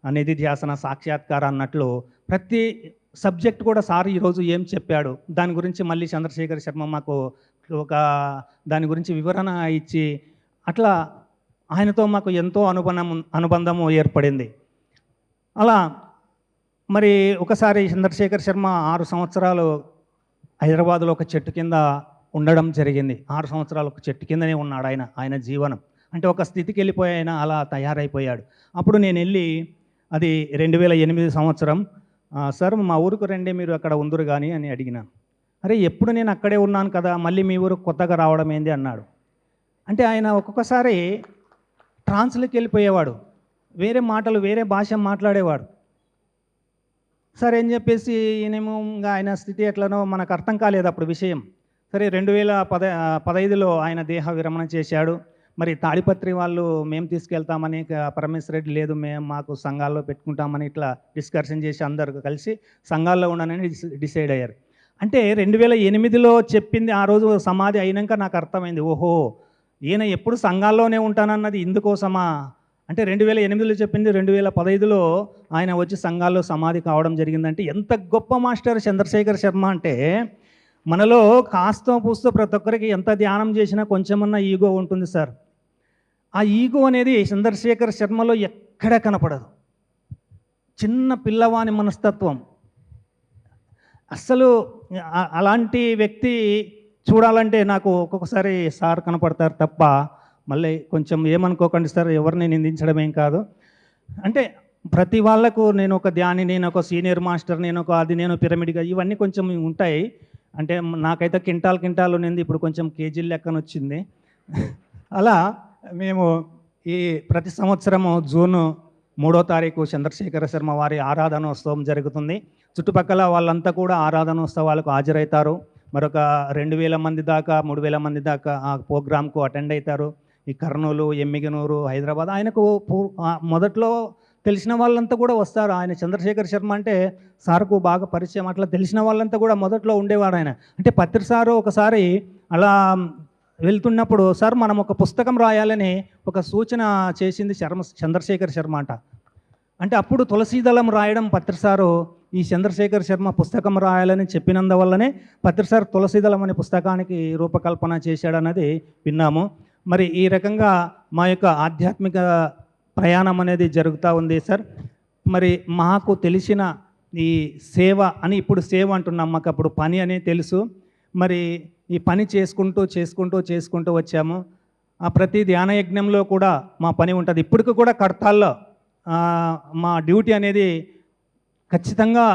నిధిధ్యాసన సాక్షాత్కార అన్నట్లు ప్రతి సబ్జెక్ట్ కూడా సార్ ఈరోజు ఏం చెప్పాడు దాని గురించి మళ్ళీ చంద్రశేఖర్ శర్మ మాకు ఒక దాని గురించి వివరణ ఇచ్చి అట్లా ఆయనతో మాకు ఎంతో అనుబంధము ఏర్పడింది. అలా మరి ఒకసారి చంద్రశేఖర్ శర్మ 6 సంవత్సరాలు హైదరాబాద్లో ఒక చెట్టు కింద ఉండడం జరిగింది. 6 సంవత్సరాలు ఒక చెట్టు కిందనే ఉన్నాడు ఆయన జీవనం. అంటే ఒక స్థితికి వెళ్ళిపోయి ఆయన అలా తయారైపోయాడు. అప్పుడు నేను వెళ్ళి అది 2008 సంవత్సరం, సార్ మా ఊరికి రండి మీరు అక్కడ ఉందరు కానీ అని అడిగినాను. అరే ఎప్పుడు నేను అక్కడే ఉన్నాను కదా మళ్ళీ మీ ఊరు కొత్తగా రావడం ఏంది అన్నాడు. అంటే ఆయన ఒక్కొక్కసారి ట్రాన్స్లోకి వెళ్ళిపోయేవాడు, వేరే మాటలు వేరే భాష మాట్లాడేవాడు. సరే అని చెప్పేసి ఈయనేమో ఇంకా ఆయన స్థితి ఎట్లనో మనకు అర్థం కాలేదు అప్పుడు విషయం. సరే 2015లో ఆయన దేహ విరమణ చేశాడు. మరి తాడిపత్రి వాళ్ళు మేము తీసుకెళ్తామని పరమేశ్వర రెడ్డి లేదు మాకు సంఘాల్లో పెట్టుకుంటామని ఇట్లా డిస్కషన్ చేసి అందరు కలిసి సంఘాల్లో ఉండనని డిసైడ్ అయ్యారు. అంటే 2008లో చెప్పింది ఆ రోజు సమాధి అయినాక నాకు అర్థమైంది, ఓహో ఈయన ఎప్పుడు సంఘాల్లోనే ఉంటానన్నది ఇందుకోసమా. అంటే 2008లో చెప్పింది 2015లో ఆయన వచ్చి సంఘాల్లో సమాధి కావడం జరిగిందంటే ఎంత గొప్ప మాస్టర్ చంద్రశేఖర్ శర్మ. అంటే మనలో కాస్త పూస్తూ ప్రతి ఒక్కరికి ఎంత ధ్యానం చేసినా కొంచెమన్నా ఈగో ఉంటుంది సార్. ఆ ఈగో అనేది చంద్రశేఖర్ శర్మలో ఎక్కడ కనపడదు. చిన్న పిల్లవాని మనస్తత్వం. అస్సలు అలాంటి వ్యక్తి చూడాలంటే నాకు ఒక్కొక్కసారి సార్ కనపడతారు తప్ప మళ్ళీ కొంచెం ఏమనుకోకండి సార్, ఎవరిని నిందించడం ఏం కాదు. అంటే ప్రతి వాళ్ళకు నేను ఒక ధ్యాని, నేను ఒక సీనియర్ మాస్టర్, నేను పిరమిడ్గా ఇవన్నీ కొంచెం ఉంటాయి. అంటే నాకైతే కింటాలు ఉన్నది, ఇప్పుడు కొంచెం కేజీల లెక్కన వచ్చింది. అలా మేము ఈ ప్రతి సంవత్సరము జూన్ 3వ తారీఖు చంద్రశేఖర శర్మ వారి ఆరాధనోత్సవం జరుగుతుంది. చుట్టుపక్కల వాళ్ళంతా కూడా ఆరాధనోత్సవాలకు హాజరవుతారు. మరొక 2000 మంది దాకా 3000 మంది దాకా ఆ ప్రోగ్రాంకు అటెండ్ అవుతారు. ఈ కర్నూలు, ఎమ్మిగనూరు, హైదరాబాద్ ఆయనకు మొదట్లో తెలిసిన వాళ్ళంతా కూడా వస్తారు. ఆయన చంద్రశేఖర్ శర్మ అంటే సార్కు బాగా పరిచయం. అట్లా తెలిసిన వాళ్ళంతా కూడా మొదట్లో ఉండేవాడు ఆయన. అంటే పత్రి సారు ఒకసారి అలా వెళ్తున్నప్పుడు, సార్ మనం ఒక పుస్తకం రాయాలని ఒక సూచన చేసింది చంద్రశేఖర్ శర్మ అంట. అంటే అప్పుడు తులసీదళం రాయడం పత్రి సారు ఈ చంద్రశేఖర్ శర్మ పుస్తకం రాయాలని చెప్పినందువల్లనే పత్రి సార్ తులసీదళం అనే పుస్తకానికి రూపకల్పన చేశాడన్నది విన్నాము. మరి ఈ రకంగా మా యొక్క ఆధ్యాత్మిక ప్రయాణం అనేది జరుగుతూ ఉంది సార్. మరి మాకు తెలిసిన ఈ సేవ అని, ఇప్పుడు సేవ అంటున్నాం, మాకు అప్పుడు పని అని తెలుసు. మరి ఈ పని చేసుకుంటూ వచ్చాము. ఆ ప్రతి ధ్యాన యజ్ఞంలో కూడా మా పని ఉంటుంది. ఇప్పటికి కూడా కడతాల్లో మా డ్యూటీ అనేది ఖచ్చితంగా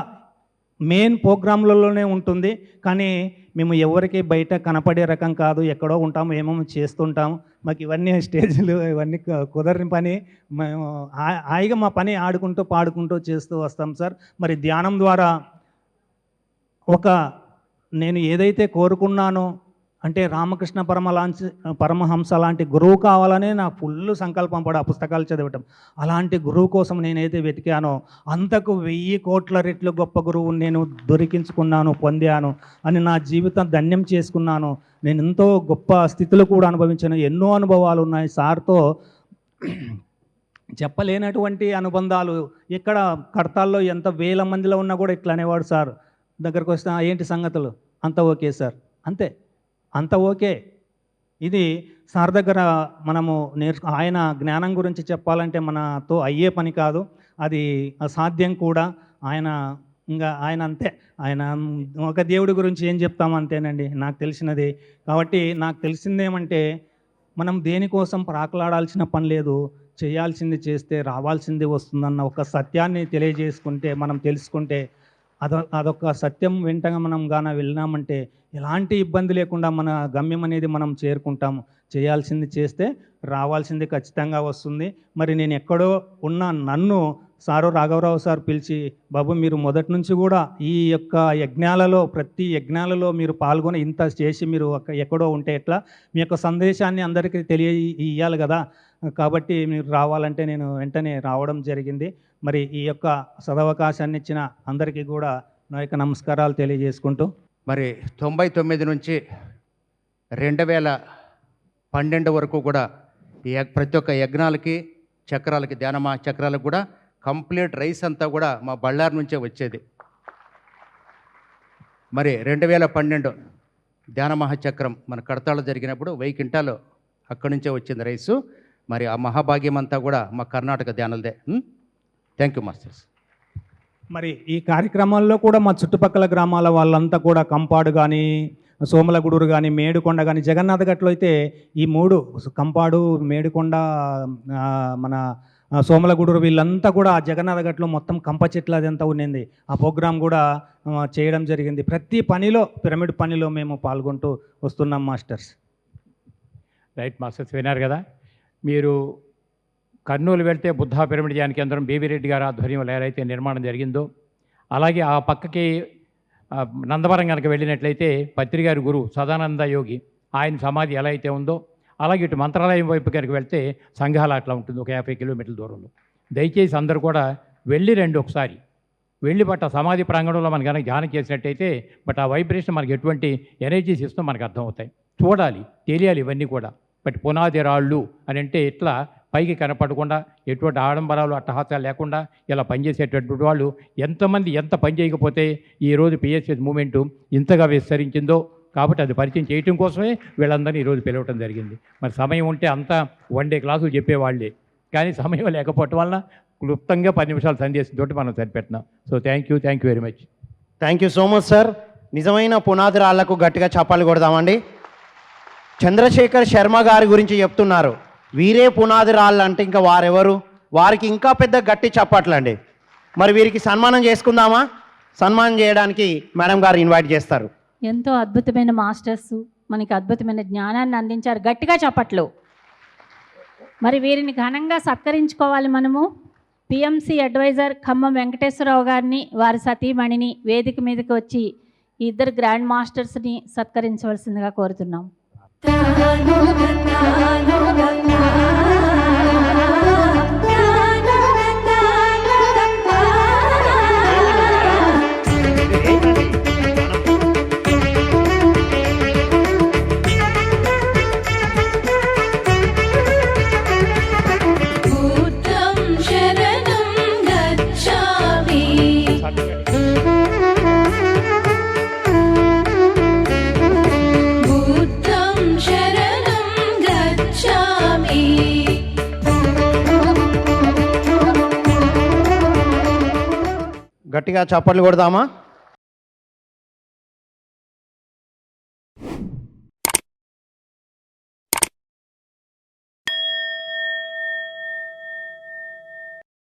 మెయిన్ ప్రోగ్రాంలలోనే ఉంటుంది. కానీ మేము ఎవరికి బయట కనపడే రకం కాదు, ఎక్కడో ఉంటాము, ఏమేమో చేస్తుంటాము. మాకు ఇవన్నీ స్టేజ్లు ఇవన్నీ కుదరని పని. మేము హాయిగా మా పని ఆడుకుంటూ పాడుకుంటూ చేస్తూ వస్తాం సార్. మరి ధ్యానం ద్వారా నేను ఏదైతే కోరుకున్నానో, అంటే రామకృష్ణ పరమహంస లాంటి గురువు కావాలనే నా ఫుల్ సంకల్పం పడి ఆ పుస్తకాలు చదవటం. అలాంటి గురువు కోసం నేనైతే వెతికానో అంతకు 1000 కోట్ల రెట్లు గొప్ప గురువుని నేను దొరికించుకున్నాను, పొందాను అని నా జీవితం ధన్యం చేసుకున్నాను. నేను ఎంతో గొప్ప స్థితులు కూడా అనుభవించాను. ఎన్నో అనుభవాలు ఉన్నాయి సార్తో, చెప్పలేనటువంటి అనుబంధాలు. ఇక్కడ కడతాల్లో ఎంత 1000 మందిలో ఉన్నా కూడా ఇట్లా అనేవాడు సార్. దగ్గరకు వస్తే ఏంటి సంగతులు, అంత ఓకే సార్, అంత ఓకే. ఇది సార్ దగ్గర మనము ఆయన జ్ఞానం గురించి చెప్పాలంటే మనతో అయ్యే పని కాదు, అది అసాధ్యం కూడా. ఆయన అంతే, ఆయన ఒక దేవుడి గురించి ఏం చెప్తాము అంతేనండి నాకు తెలిసినది. కాబట్టి నాకు తెలిసిందేమంటే, మనం దేనికోసం ప్రాకులాడాల్సిన పని లేదు, చేయాల్సింది చేస్తే రావాల్సింది వస్తుందన్న ఒక సత్యాన్ని తెలియజేసుకుంటే, మనం తెలుసుకుంటే, అదొక సత్యం వెంటనే మనం గాన వెళ్ళినామంటే ఎలాంటి ఇబ్బంది లేకుండా మన గమ్యం అనేది మనం చేరుకుంటాము. చేయాల్సింది చేస్తే రావాల్సింది ఖచ్చితంగా వస్తుంది. మరి నేను ఎక్కడో ఉన్న నన్ను సారు రాఘవరావు సార్ పిలిచి, బాబు మీరు మొదటి నుంచి కూడా ఈ యొక్క యజ్ఞాలలో, ప్రతి యజ్ఞాలలో మీరు పాల్గొని ఇంత చేసి మీరు ఎక్కడో ఉంటే ఎట్లా, మీ యొక్క సందేశాన్ని అందరికీ ఇయ్యాలి కదా, కాబట్టి మీరు రావాలంటే నేను వెంటనే రావడం జరిగింది. మరి ఈ యొక్క సదవకాశాన్ని ఇచ్చిన అందరికీ కూడా నా యొక్క నమస్కారాలు తెలియజేసుకుంటూ, మరి 99 నుంచి 2012 వరకు కూడా ప్రతి ఒక్క యజ్ఞాలకి, చక్రాలకి, ధ్యాన చక్రాలకు కూడా కంప్లీట్ రైస్ అంతా కూడా మా బళ్ళారి నుంచే వచ్చేది. మరి 2012 ధ్యాన మహాచక్రం మన కడతాళ జరిగినప్పుడు 1000 క్వింటాలు అక్కడి నుంచే వచ్చింది రైసు. మరి ఆ మహాభాగ్యం అంతా కూడా మా కర్ణాటక ధ్యానులదే. Thank you masters. మరి ఈ కార్యక్రమాల్లో కూడా మా చుట్టుపక్కల గ్రామాల వాళ్ళంతా కూడా కంపాడు కానీ, సోమలగూడూరు కానీ, మేడుకొండ కానీ, జగన్నాథ గట్లో అయితే ఈ 3 కంపాడు, మేడుకొండ, మన సోమలగూడూరు వీళ్ళంతా కూడా ఆ జగన్నాథ గట్లో మొత్తం కంప చెట్లు అదంతా ఉండింది. ఆ ప్రోగ్రాం కూడా చేయడం జరిగింది. ప్రతి పనిలో, పిరమిడ్ పనిలో మేము పాల్గొంటూ వస్తున్నాం మాస్టర్స్. రైట్ మాస్టర్స్, విన్నారు కదా. మీరు కర్నూలు వెళ్తే బుద్ధా పిరమిడ్ ధ్యాన కేంద్రం బీవీ రెడ్డి గారి ఆధ్వర్యంలో ఎలా అయితే నిర్మాణం జరిగిందో, అలాగే ఆ పక్కకి నందవరం కనుక వెళ్ళినట్లయితే పత్రిగారి గురువు సదానంద యోగి ఆయన సమాధి ఎలా అయితే ఉందో, అలాగే ఇటు మంత్రాలయం వైపు కనుక వెళ్తే సంఘాల అట్లా ఉంటుంది, ఒక 50 కిలోమీటర్ల దూరంలో. దయచేసి అందరూ కూడా రండి ఒకసారి. వెళ్ళి బట్ ఆ సమాధి ప్రాంగణంలో మనం కనుక ధ్యానం చేసినట్టయితే బట్ ఆ వైబ్రేషన్ మనకి ఎటువంటి ఎనర్జీస్ ఇస్తూ మనకు అర్థమవుతాయి. చూడాలి, తెలియాలి ఇవన్నీ కూడా. బట్ పునాది రాళ్ళు అని అంటే ఇట్లా పైకి కనపడకుండా, ఎటువంటి ఆడంబరాలు అట్టహాసాలు లేకుండా ఇలా పనిచేసేటటువంటి వాళ్ళు ఎంతమంది ఎంత పని చేయకపోతే ఈరోజు పిఎస్ఎస్ మూమెంటు ఇంతగా విస్తరించిందో. కాబట్టి అది పరిచయం చేయటం కోసమే వీళ్ళందరినీ ఈరోజు పిలవటం జరిగింది. మరి సమయం ఉంటే అంతా 1 డే క్లాసులు చెప్పేవాళ్ళే, కానీ సమయం లేకపోవటం వలన క్లుప్తంగా 10 నిమిషాల సందేశంతో మనం సరిపెట్టినాం. So thank you very much. Thank you so much sir. నిజమైన పునాది రాళ్లకు గట్టిగా చప్పాలు కొడదామండి. చంద్రశేఖర్ శర్మ గారి గురించి చెప్తున్నారు. వీరే పునాది రాళ్ళు అంటే ఇంకా వారెవరు? వారికి ఇంకా పెద్ద గట్టి చప్పట్లండి. మరి వీరికి సన్మానం చేసుకుందామా? సన్మానం చేయడానికి మేడం గారు ఇన్వైట్ చేస్తారు. ఎంతో అద్భుతమైన మాస్టర్స్ మనకి అద్భుతమైన జ్ఞానాన్ని అందించారు. గట్టిగా చప్పట్లు. మరి వీరిని ఘనంగా సత్కరించుకోవాలి మనము. పిఎంసి అడ్వైజర్ ఖమ్మం వెంకటేశ్వరరావు గారిని వారి సతీమణిని వేదిక మీదకి వచ్చి ఈ ఇద్దరు గ్రాండ్ మాస్టర్స్ని సత్కరించవలసిందిగా కోరుతున్నాం. बुद्धं शरणं गच्छामि बुद्धं शरणं गच्छामि గట్టిగా చప్పట్లు కొడదామా?